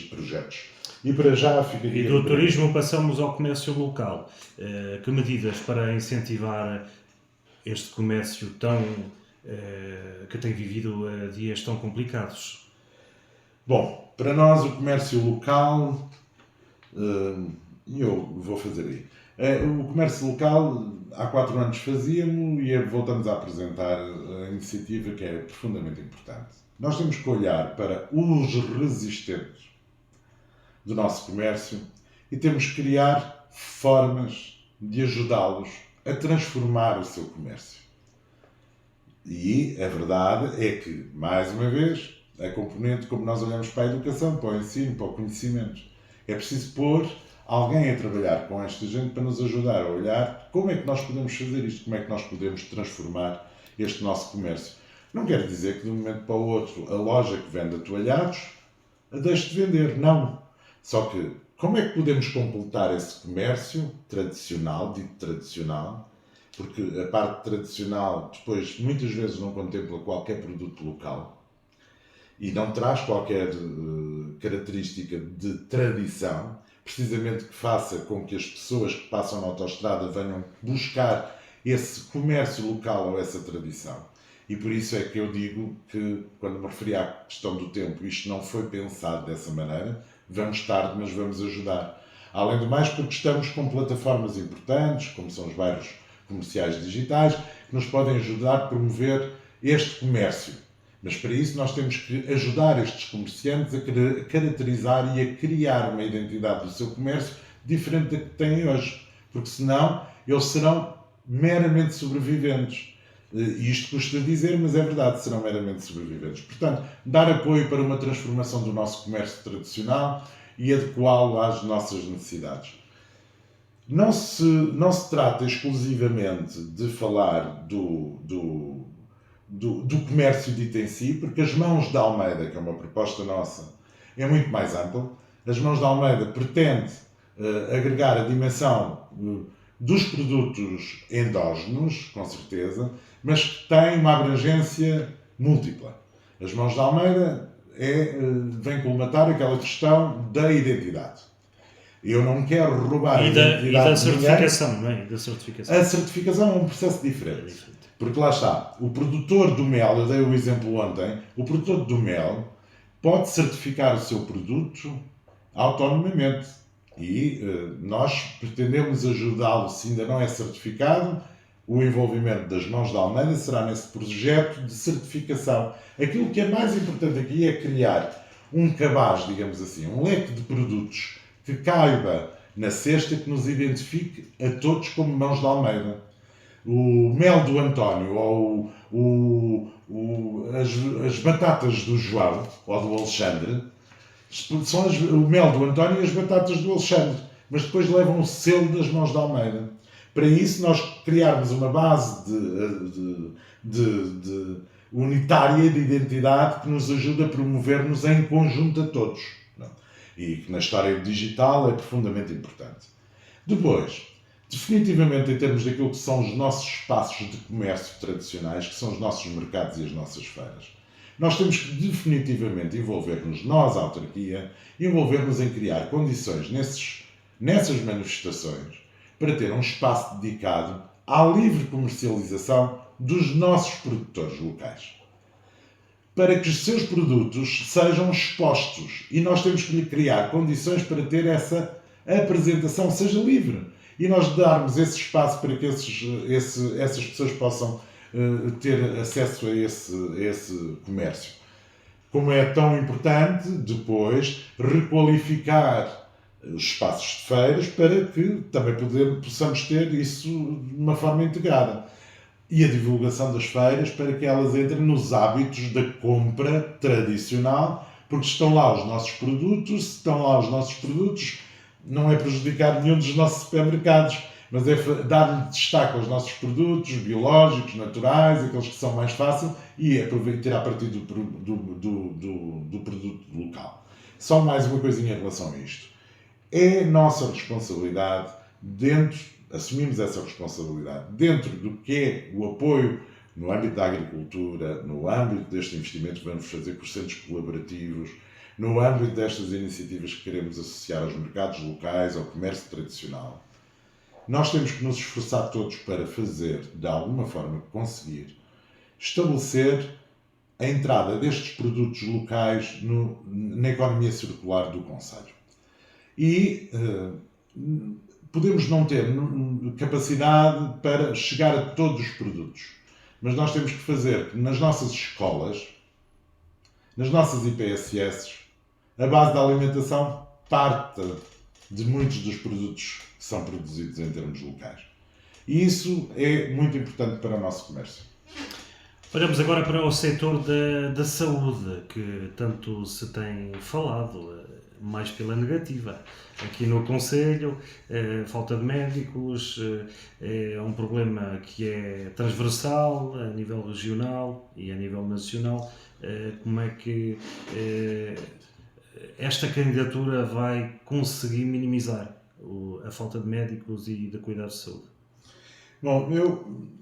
projetos. E para já fica aqui. E do turismo passamos ao comércio local. Que medidas para incentivar este comércio que tem vivido dias tão complicados? Bom, para nós o comércio local, eu vou fazer aí. O comércio local, há 4 anos fazíamos e voltamos a apresentar a iniciativa que é profundamente importante. Nós temos que olhar para os resistentes do nosso comércio e temos que criar formas de ajudá-los a transformar o seu comércio. E a verdade é que, mais uma vez, a componente como nós olhamos para a educação, para o ensino, para o conhecimento. É preciso pôr alguém a trabalhar com esta gente para nos ajudar a olhar como é que nós podemos fazer isto, como é que nós podemos transformar este nosso comércio. Não quer dizer que de um momento para o outro a loja que vende atoalhados a deixe de vender, não. Só que como é que podemos completar esse comércio tradicional, dito tradicional, porque a parte tradicional depois muitas vezes não contempla qualquer produto local e não traz qualquer característica de tradição, precisamente que faça com que as pessoas que passam na autoestrada venham buscar esse comércio local ou essa tradição. E por isso é que eu digo que, quando me referi à questão do tempo, isto não foi pensado dessa maneira, vamos tarde, mas vamos ajudar. Além do mais, porque estamos com plataformas importantes, como são os bairros comerciais digitais, que nos podem ajudar a promover este comércio. Mas para isso nós temos que ajudar estes comerciantes a caracterizar e a criar uma identidade do seu comércio diferente da que têm hoje. Porque senão eles serão meramente sobreviventes. E isto custa dizer, mas é verdade, serão meramente sobreviventes. Portanto, dar apoio para uma transformação do nosso comércio tradicional e adequá-lo às nossas necessidades. Não se trata exclusivamente de falar do comércio dito em si, porque as Mãos de Almeida, que é uma proposta nossa, é muito mais ampla. As Mãos de Almeida pretende agregar a dimensão dos produtos endógenos, com certeza, mas que tem uma abrangência múltipla. As Mãos de Almeida vem colmatar aquela questão da identidade. Eu não quero roubar a identidade e da certificação, não é? Da certificação. A certificação é um processo diferente. Porque lá está, o produtor do mel, eu dei o exemplo ontem, o produtor do mel pode certificar o seu produto autonomamente. E nós pretendemos ajudá-lo, se ainda não é certificado, o envolvimento das Mãos de Almeida será nesse projeto de certificação. Aquilo que é mais importante aqui é criar um cabaz, digamos assim, um leque de produtos que caiba na cesta, que nos identifique a todos como Mãos de Almeida. O mel do António ou as batatas do João ou do Alexandre são o mel do António e as batatas do Alexandre, mas depois levam o selo das Mãos de Almeida. Para isso, nós criarmos uma base unitária de identidade que nos ajude a promover-nos em conjunto a todos. E que na história digital é profundamente importante. Depois, definitivamente em termos daquilo que são os nossos espaços de comércio tradicionais, que são os nossos mercados e as nossas feiras, nós temos que definitivamente envolver-nos, nós, a autarquia, envolver-nos em criar condições nessas manifestações para ter um espaço dedicado à livre comercialização dos nossos produtores locais. Para que os seus produtos sejam expostos. E nós temos que lhe criar condições para ter essa apresentação seja livre. E nós darmos esse espaço para que essas pessoas possam ter acesso a esse comércio. Como é tão importante, depois, requalificar os espaços de feiras para que também possamos ter isso de uma forma integrada. E a divulgação das feiras para que elas entrem nos hábitos da compra tradicional, porque estão lá os nossos produtos, não é prejudicar nenhum dos nossos supermercados, mas é dar destaque aos nossos produtos biológicos, naturais, aqueles que são mais fáceis, e aproveitar a partir do produto local. Só mais uma coisinha em relação a isto. É nossa responsabilidade, assumimos essa responsabilidade dentro do que é o apoio no âmbito da agricultura, no âmbito deste investimento que vamos fazer com os centros colaborativos, no âmbito destas iniciativas que queremos associar aos mercados locais, ao comércio tradicional. Nós temos que nos esforçar todos para fazer, de alguma forma, conseguir estabelecer a entrada destes produtos locais na economia circular do concelho. E podemos não ter capacidade para chegar a todos os produtos, mas nós temos que fazer que nas nossas escolas, nas nossas IPSS, a base da alimentação parta de muitos dos produtos que são produzidos em termos locais. E isso é muito importante para o nosso comércio. Olhamos agora para o setor da saúde, que tanto se tem falado, mais pela negativa. Aqui no concelho, falta de médicos, é um problema que é transversal a nível regional e a nível nacional. Como é que esta candidatura vai conseguir minimizar a falta de médicos e de cuidados de saúde? Bom,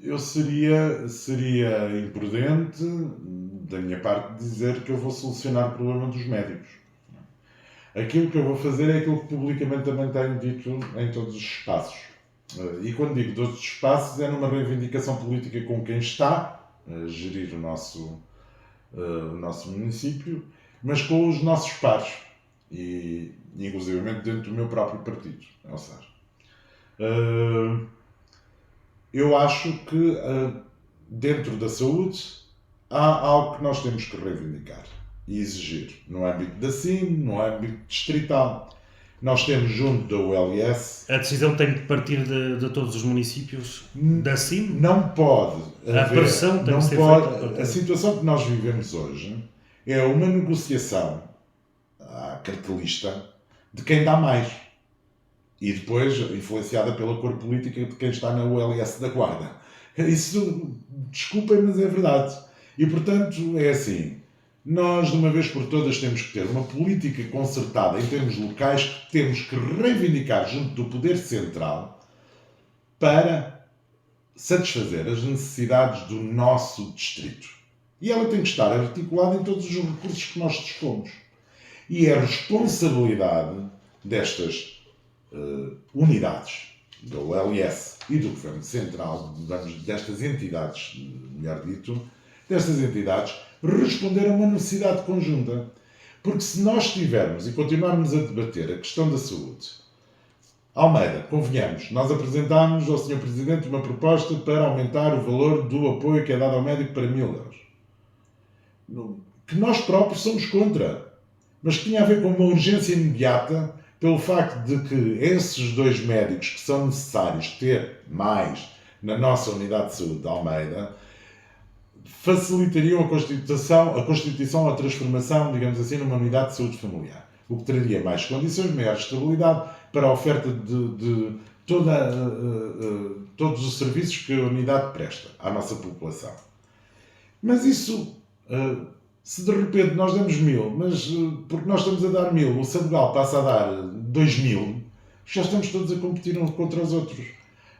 eu seria imprudente da minha parte dizer que eu vou solucionar o problema dos médicos. Aquilo que eu vou fazer é aquilo que publicamente também tenho dito em todos os espaços. E quando digo todos os espaços é numa reivindicação política com quem está a gerir o nosso município, mas com os nossos pares, e inclusivamente dentro do meu próprio partido. Ou seja, eu acho que dentro da saúde há algo que nós temos que reivindicar e exigir no âmbito da CIM, no âmbito distrital. Nós temos junto da ULS... A decisão tem que partir de todos os municípios da CIM? Não pode haver... A pressão tem que ser feita... A situação que nós vivemos hoje é uma negociação à cartelista de quem dá mais. E depois influenciada pela cor política de quem está na ULS da Guarda. Isso, desculpem, mas é verdade. E, portanto, é assim... Nós, de uma vez por todas, temos que ter uma política concertada em termos locais que temos que reivindicar junto do poder central para satisfazer as necessidades do nosso distrito. E ela tem que estar articulada em todos os recursos que nós dispomos. E é responsabilidade destas unidades, da ULS e do Governo Central, destas entidades, melhor dito, destas entidades, responder a uma necessidade conjunta. Porque se nós tivermos e continuarmos a debater a questão da saúde Almeida, convenhamos, nós apresentámos ao Sr. Presidente uma proposta para aumentar o valor do apoio que é dado ao médico para 1000 euros. Que nós próprios somos contra, mas que tinha a ver com uma urgência imediata pelo facto de que esses 2 médicos que são necessários ter mais na nossa unidade de saúde de Almeida facilitariam a constituição ou a transformação, digamos assim, numa unidade de saúde familiar, o que traria mais condições, maior estabilidade para a oferta de todos os serviços que a unidade presta à nossa população. Mas isso, se de repente nós damos 1000, mas porque nós estamos a dar 1000, o Sabugal passa a dar 2000, já estamos todos a competir uns contra os outros.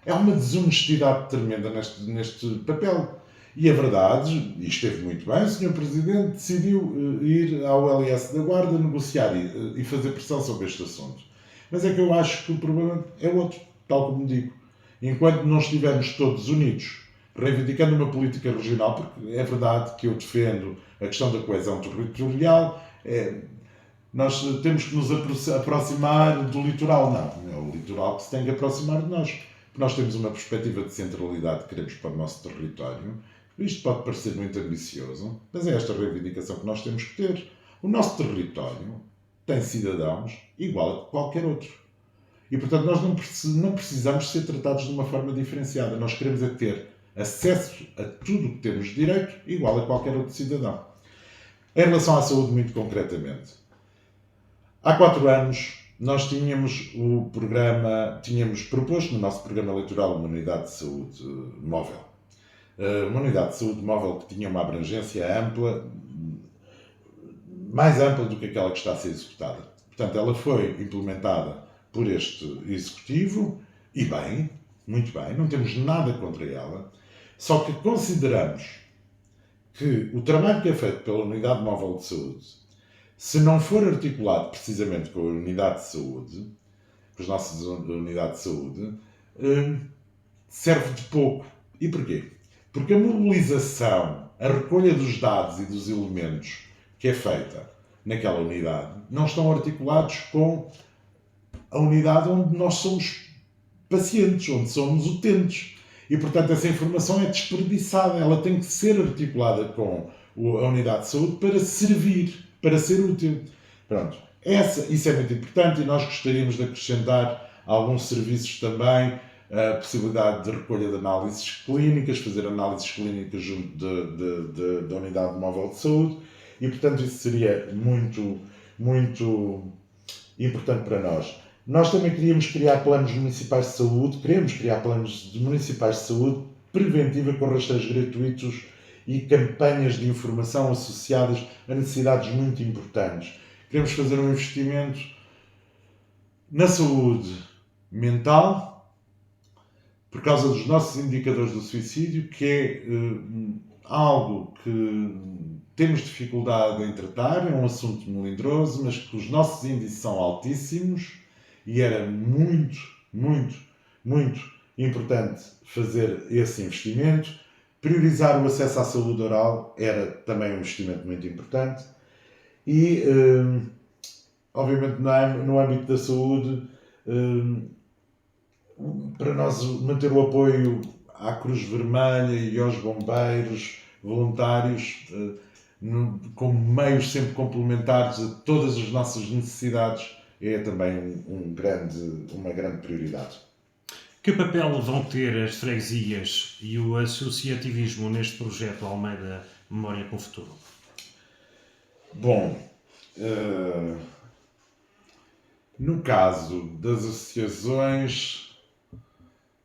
É uma desonestidade tremenda neste papel. E a verdade, e esteve muito bem, o Sr. Presidente decidiu ir ao LS da Guarda negociar e fazer pressão sobre este assunto. Mas é que eu acho que o problema é outro, tal como digo. Enquanto não estivermos todos unidos, reivindicando uma política regional, porque é verdade que eu defendo a questão da coesão territorial, nós temos que nos aproximar do litoral. Não, é o litoral que se tem que aproximar de nós. Porque nós temos uma perspectiva de centralidade que queremos para o nosso território. Isto pode parecer muito ambicioso, mas é esta reivindicação que nós temos que ter. O nosso território tem cidadãos igual a qualquer outro. E, portanto, nós não precisamos ser tratados de uma forma diferenciada. Nós queremos é ter acesso a tudo o que temos direito igual a qualquer outro cidadão. Em relação à saúde, muito concretamente. Há 4 anos, nós tínhamos proposto no nosso programa eleitoral uma unidade de saúde móvel. Uma unidade de saúde móvel que tinha uma abrangência ampla, mais ampla do que aquela que está a ser executada. Portanto, ela foi implementada por este Executivo, e bem, muito bem, não temos nada contra ela, só que consideramos que o trabalho que é feito pela Unidade Móvel de Saúde, se não for articulado precisamente com a Unidade de Saúde, com as nossas unidades de saúde, serve de pouco. E porquê? Porque a mobilização, a recolha dos dados e dos elementos que é feita naquela unidade não estão articulados com a unidade onde nós somos pacientes, onde somos utentes. E, portanto, essa informação é desperdiçada. Ela tem que ser articulada com a unidade de saúde para servir, para ser útil. Pronto. Isso é muito importante e nós gostaríamos de acrescentar alguns serviços também, a possibilidade de recolha de análises clínicas, fazer análises clínicas junto da unidade móvel de saúde e, portanto, isso seria muito, muito importante para nós. Nós também queríamos criar planos municipais de saúde, municipais de saúde preventiva com rastreios gratuitos e campanhas de informação associadas a necessidades muito importantes. Queremos fazer um investimento na saúde mental, por causa dos nossos indicadores do suicídio, que é algo que temos dificuldade em tratar, é um assunto melindroso, mas que os nossos índices são altíssimos e era muito, muito, muito importante fazer esse investimento. Priorizar o acesso à saúde oral era também um investimento muito importante e, obviamente, no âmbito da saúde, para nós manter o apoio à Cruz Vermelha e aos bombeiros voluntários como meios sempre complementares a todas as nossas necessidades é também uma grande prioridade. Que papel vão ter as freguesias e o associativismo neste projeto Almeida Memória com Futuro? Bom, no caso das associações,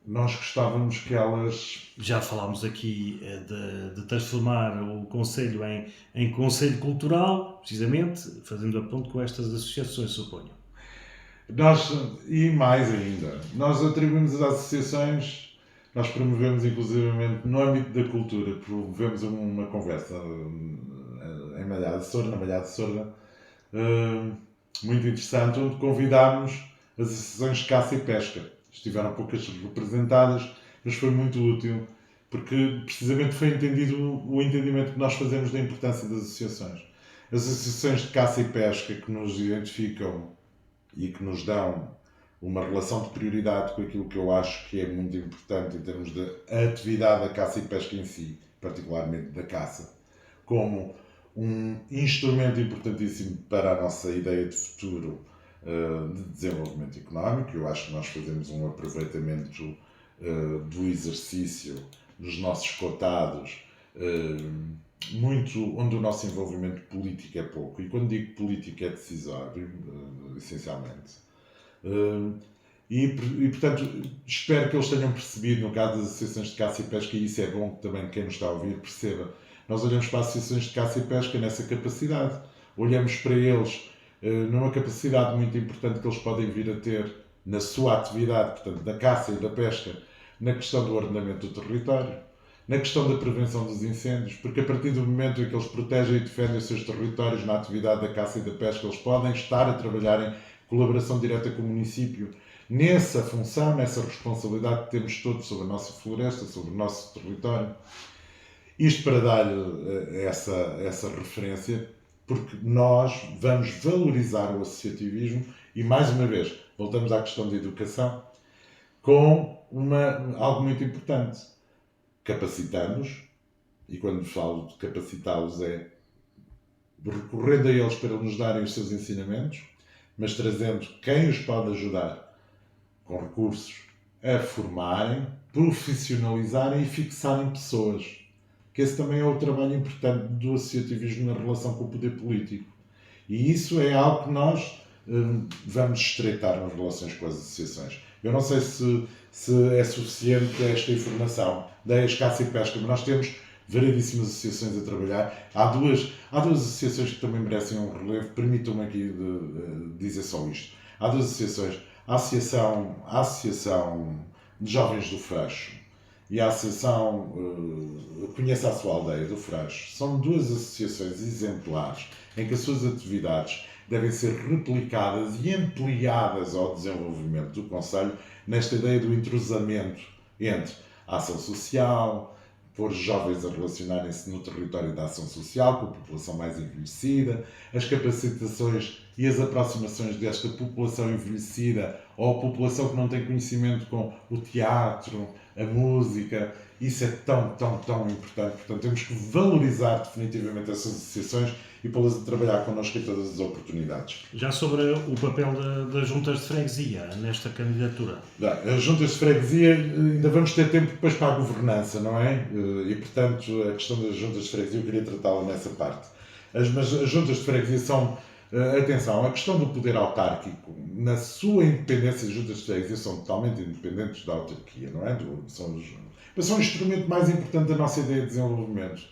nós gostávamos que elas... Já falámos aqui de transformar o Conselho em Conselho Cultural, precisamente, fazendo a ponto com estas associações, suponho. E mais ainda, nós atribuímos às associações, nós promovemos inclusivamente no âmbito da cultura, promovemos uma conversa na Malhada de Sorda, muito interessante, onde convidámos as associações de caça e pesca. Estiveram poucas representadas, mas foi muito útil, porque precisamente foi entendido o entendimento que nós fazemos da importância das associações. As associações de caça e pesca que nos identificam e que nos dão uma relação de prioridade com aquilo que eu acho que é muito importante em termos de atividade da caça e pesca em si, particularmente da caça, como um instrumento importantíssimo para a nossa ideia de futuro de desenvolvimento económico. Eu acho que nós fazemos um aproveitamento do exercício dos nossos cotados muito onde o nosso envolvimento político é pouco. E quando digo político é decisório, essencialmente. Portanto, espero que eles tenham percebido, no caso das associações de caça e pesca, e isso é bom que também quem nos está a ouvir perceba. Nós olhamos para as associações de caça e pesca nessa capacidade. Olhamos para eles numa capacidade muito importante que eles podem vir a ter na sua atividade, portanto, da caça e da pesca, na questão do ordenamento do território, na questão da prevenção dos incêndios, porque a partir do momento em que eles protegem e defendem os seus territórios na atividade da caça e da pesca, eles podem estar a trabalhar em colaboração direta com o município, nessa função, nessa responsabilidade que temos todos sobre a nossa floresta, sobre o nosso território. Isto para dar essa referência, porque nós vamos valorizar o associativismo e, mais uma vez, voltamos à questão da educação, com algo muito importante. Capacitamos, e quando falo de capacitá-los é recorrendo a eles para nos darem os seus ensinamentos, mas trazendo quem os pode ajudar com recursos a formarem, profissionalizarem e fixarem pessoas. Que esse também é o trabalho importante do associativismo na relação com o poder político. E isso é algo que nós vamos estreitar nas relações com as associações. Eu não sei se é suficiente esta informação da Caça e Pesca, mas nós temos variedíssimas associações a trabalhar. Há duas associações que também merecem um relevo, permitam-me aqui dizer só isto. Há duas associações, a Associação de Jovens do Freixo e a Associação Conheça a Sua Aldeia do Freixo. São duas associações exemplares em que as suas atividades devem ser replicadas e ampliadas ao desenvolvimento do Conselho nesta ideia do entrosamento entre a ação social, pôr os jovens a relacionarem-se no território da ação social com a população mais envelhecida, as capacitações e as aproximações desta população envelhecida ou a população que não tem conhecimento com o teatro, a música. Isso é tão importante. Portanto, temos que valorizar definitivamente essas associações e pô-las a trabalhar connosco em todas as oportunidades. Já sobre o papel das juntas de freguesia nesta candidatura? As juntas de freguesia, ainda vamos ter tempo depois para a governança, não é? E, portanto, a questão das juntas de freguesia eu queria tratá-la nessa parte. Mas as juntas de freguesia são, atenção, a questão do poder autárquico, na sua independência, as juntas de freguesia são totalmente independentes da autarquia, não é? São um instrumento mais importante da nossa ideia de desenvolvimento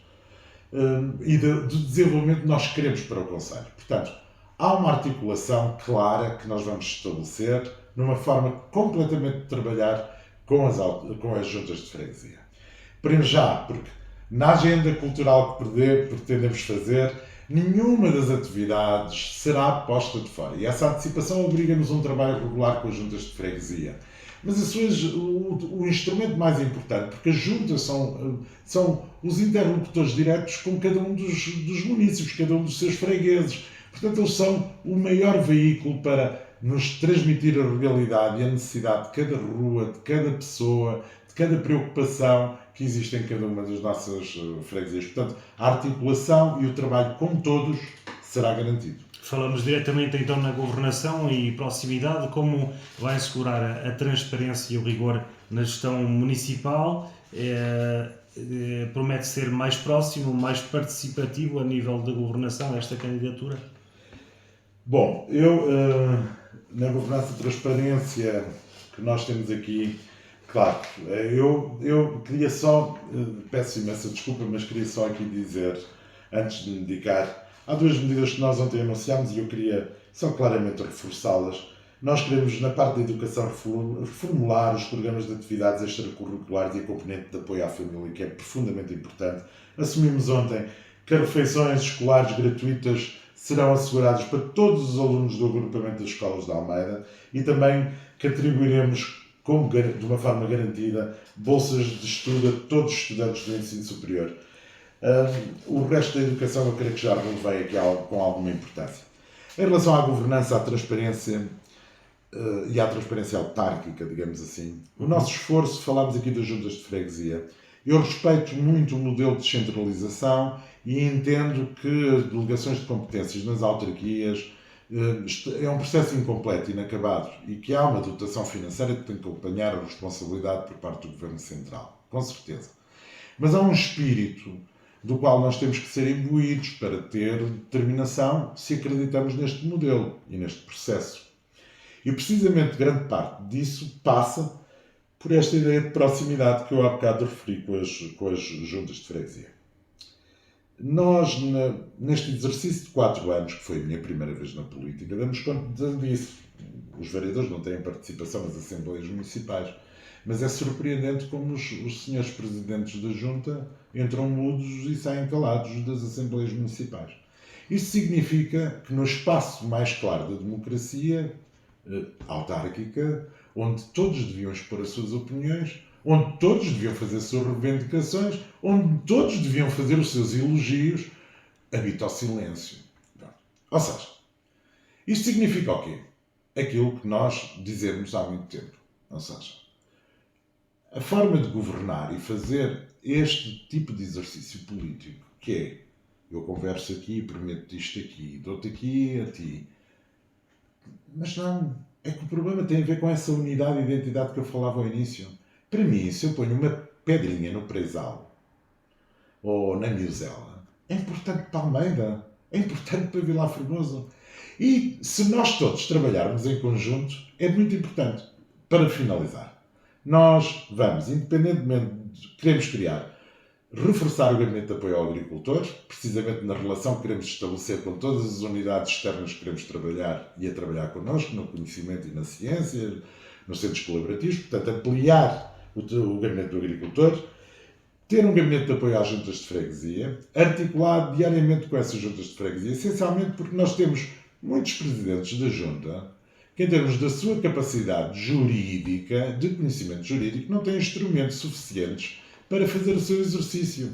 e do desenvolvimento que nós queremos para o Conselho. Portanto, há uma articulação clara que nós vamos estabelecer numa forma completamente de trabalhar com as juntas de freguesia. Primeiro já, porque na agenda cultural que pretendemos fazer, nenhuma das atividades será posta de fora. E essa antecipação obriga-nos a um trabalho regular com as juntas de freguesia. Mas o instrumento mais importante, porque as juntas são os interlocutores diretos com cada um dos municípios, cada um dos seus fregueses. Portanto, eles são o maior veículo para nos transmitir a realidade e a necessidade de cada rua, de cada pessoa, de cada preocupação que existe em cada uma das nossas freguesias. Portanto, a articulação e o trabalho com todos será garantido. Falamos diretamente então na governação e proximidade, como vai assegurar a transparência e o rigor na gestão municipal. Promete ser mais próximo, mais participativo a nível da governação esta candidatura? Bom, eu na governança e transparência que nós temos aqui, claro, eu queria só, peço imensa desculpa, mas queria só aqui dizer, antes de me dedicar, há duas medidas que nós ontem anunciámos e eu queria só claramente reforçá-las. Nós queremos, na parte da educação, reformular os programas de atividades extracurriculares e a componente de apoio à família, que é profundamente importante. Assumimos ontem que as refeições escolares gratuitas serão asseguradas para todos os alunos do agrupamento das escolas de Almeida e também que atribuiremos, de uma forma garantida, bolsas de estudo a todos os estudantes do ensino superior. O resto da educação eu creio que já relevei aqui com alguma importância. Em relação à governança, à transparência, e à transparência autárquica, digamos assim. O nosso esforço, falámos aqui das juntas de freguesia, eu respeito muito o modelo de descentralização e entendo que as delegações de competências nas autarquias é um processo incompleto, inacabado, e que há uma dotação financeira que tem que acompanhar a responsabilidade por parte do Governo Central, com certeza. Mas há um espírito do qual nós temos que ser imbuídos para ter determinação se acreditamos neste modelo e neste processo. E precisamente grande parte disso passa por esta ideia de proximidade que eu há bocado referi com as juntas de freguesia. Nós, neste exercício de 4 anos, que foi a minha primeira vez na política, damos conta disso. Os vereadores não têm participação nas assembleias municipais, mas é surpreendente como os senhores presidentes da junta entram mudos e saem calados das assembleias municipais. Isso significa que no espaço mais claro da democracia autárquica, onde todos deviam expor as suas opiniões, onde todos deviam fazer as suas reivindicações, onde todos deviam fazer os seus elogios, habita o silêncio. Ou seja, isto significa o quê? Aquilo que nós dizemos há muito tempo. Ou seja, a forma de governar e fazer este tipo de exercício político, que é, eu converso aqui, prometo-te isto aqui, dou-te aqui a ti. Mas não, é que o problema tem a ver com essa unidade e identidade que eu falava ao início. Para mim, se eu ponho uma pedrinha no Preisal ou na Miuzela, é importante para Almeida, é importante para Vilar Formoso. E se nós todos trabalharmos em conjunto, é muito importante. Para finalizar, nós vamos, independentemente, queremos reforçar o Gabinete de Apoio ao Agricultor, precisamente na relação que queremos estabelecer com todas as unidades externas que queremos trabalhar e a trabalhar connosco, no conhecimento e na ciência, nos centros colaborativos, portanto, ampliar o Gabinete do Agricultor, ter um Gabinete de Apoio às juntas de freguesia, articulado diariamente com essas juntas de freguesia, essencialmente porque nós temos muitos presidentes da junta que, em termos da sua capacidade jurídica, de conhecimento jurídico, não têm instrumentos suficientes para fazer o seu exercício.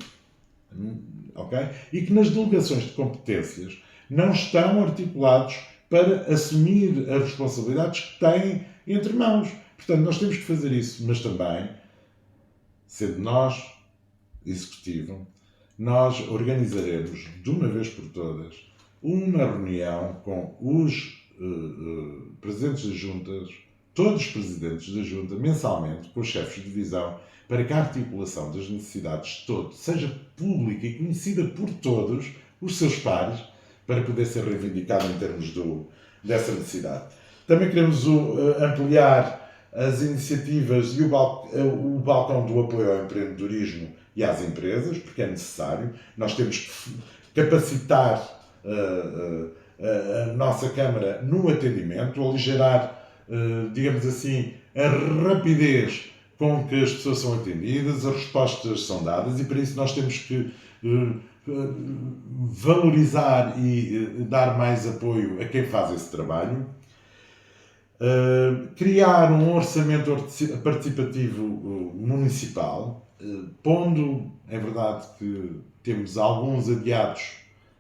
Okay? E que nas delegações de competências não estão articulados para assumir as responsabilidades que têm entre mãos. Portanto, nós temos que fazer isso, mas também, sendo nós, Executivo, nós organizaremos, de uma vez por todas, uma reunião com os presidentes das juntas, todos os presidentes da junta, mensalmente, com os chefes de divisão, para que a articulação das necessidades de todos seja pública e conhecida por todos os seus pares, para poder ser reivindicado em termos dessa necessidade. Também queremos ampliar as iniciativas e o balcão do apoio ao empreendedorismo e às empresas, porque é necessário. Nós temos que capacitar a nossa Câmara no atendimento, aligerar, digamos assim, a rapidez com que as pessoas são atendidas, as respostas são dadas, e para isso nós temos que valorizar e dar mais apoio a quem faz esse trabalho. Criar um orçamento participativo municipal, pondo, é verdade que temos alguns adiados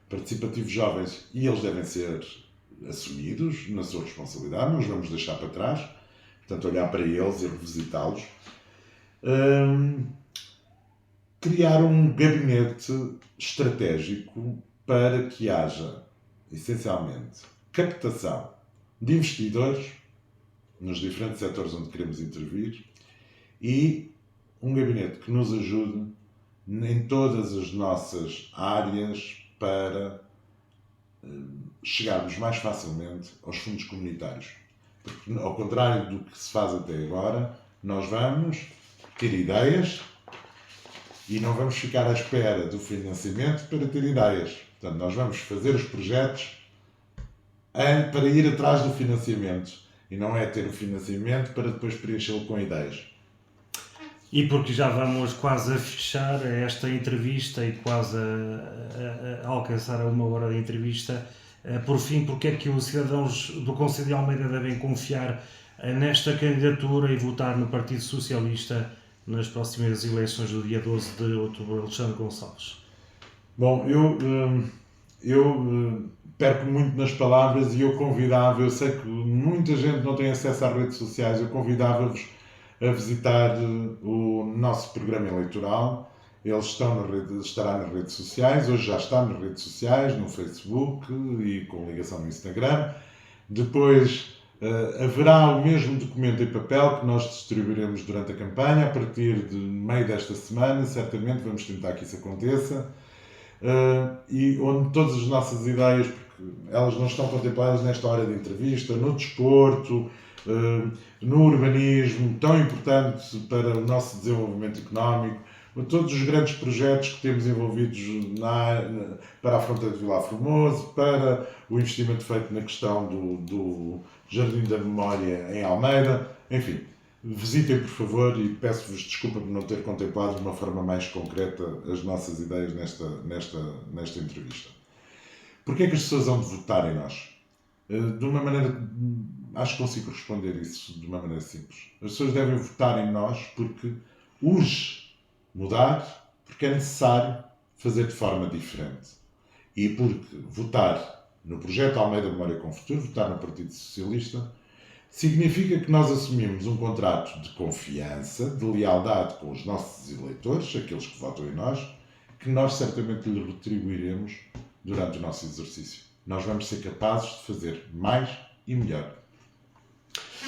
participativos jovens e eles devem ser assumidos na sua responsabilidade, não os vamos deixar para trás, portanto olhar para eles e revisitá-los. Criar um gabinete estratégico para que haja, essencialmente, captação de investidores nos diferentes setores onde queremos intervir e um gabinete que nos ajude em todas as nossas áreas para chegarmos mais facilmente aos fundos comunitários. Porque, ao contrário do que se faz até agora, nós vamos ter ideias e não vamos ficar à espera do financiamento para ter ideias. Portanto, nós vamos fazer os projetos para ir atrás do financiamento e não é ter o financiamento para depois preenchê-lo com ideias. E porque já vamos quase a fechar esta entrevista e quase a alcançar a 1 hora de entrevista, por fim, porque é que os cidadãos do Concelho de Almeida devem confiar nesta candidatura e votar no Partido Socialista nas próximas eleições do dia 12 de outubro? Alexandre Gonçalves. Bom, eu eu perco muito nas palavras e eu sei que muita gente não tem acesso às redes sociais, eu convidava-vos a visitar o nosso programa eleitoral. Ele estará nas redes sociais, hoje já está nas redes sociais, no Facebook e com ligação no Instagram. Depois haverá o mesmo documento em papel que nós distribuiremos durante a campanha, a partir de meio desta semana, certamente vamos tentar que isso aconteça, e onde todas as nossas ideias, porque elas não estão contempladas nesta hora de entrevista, no desporto, no urbanismo, tão importante para o nosso desenvolvimento económico, todos os grandes projetos que temos envolvidos para a fronteira de Vilar Formoso, para o investimento feito na questão do Jardim da Memória em Almeida, enfim, visitem por favor e peço-vos desculpa por não ter contemplado de uma forma mais concreta as nossas ideias nesta entrevista. Porquê é que as pessoas vão votar em nós? De uma maneira, acho que consigo responder isso de uma maneira simples. As pessoas devem votar em nós porque urge mudar, porque é necessário fazer de forma diferente. E porque votar no projeto Almeida Memória com Futuro, votar no Partido Socialista, significa que nós assumimos um contrato de confiança, de lealdade com os nossos eleitores, aqueles que votam em nós, que nós certamente lhe retribuiremos durante o nosso exercício. Nós vamos ser capazes de fazer mais e melhor.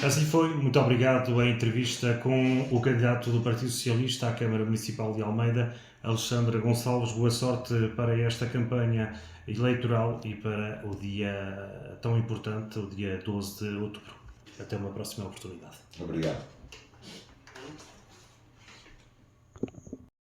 Assim foi. Muito obrigado. A entrevista com o candidato do Partido Socialista à Câmara Municipal de Almeida, Alexandre Gonçalves. Boa sorte para esta campanha eleitoral e para o dia tão importante, o dia 12 de outubro. Até uma próxima oportunidade. Obrigado.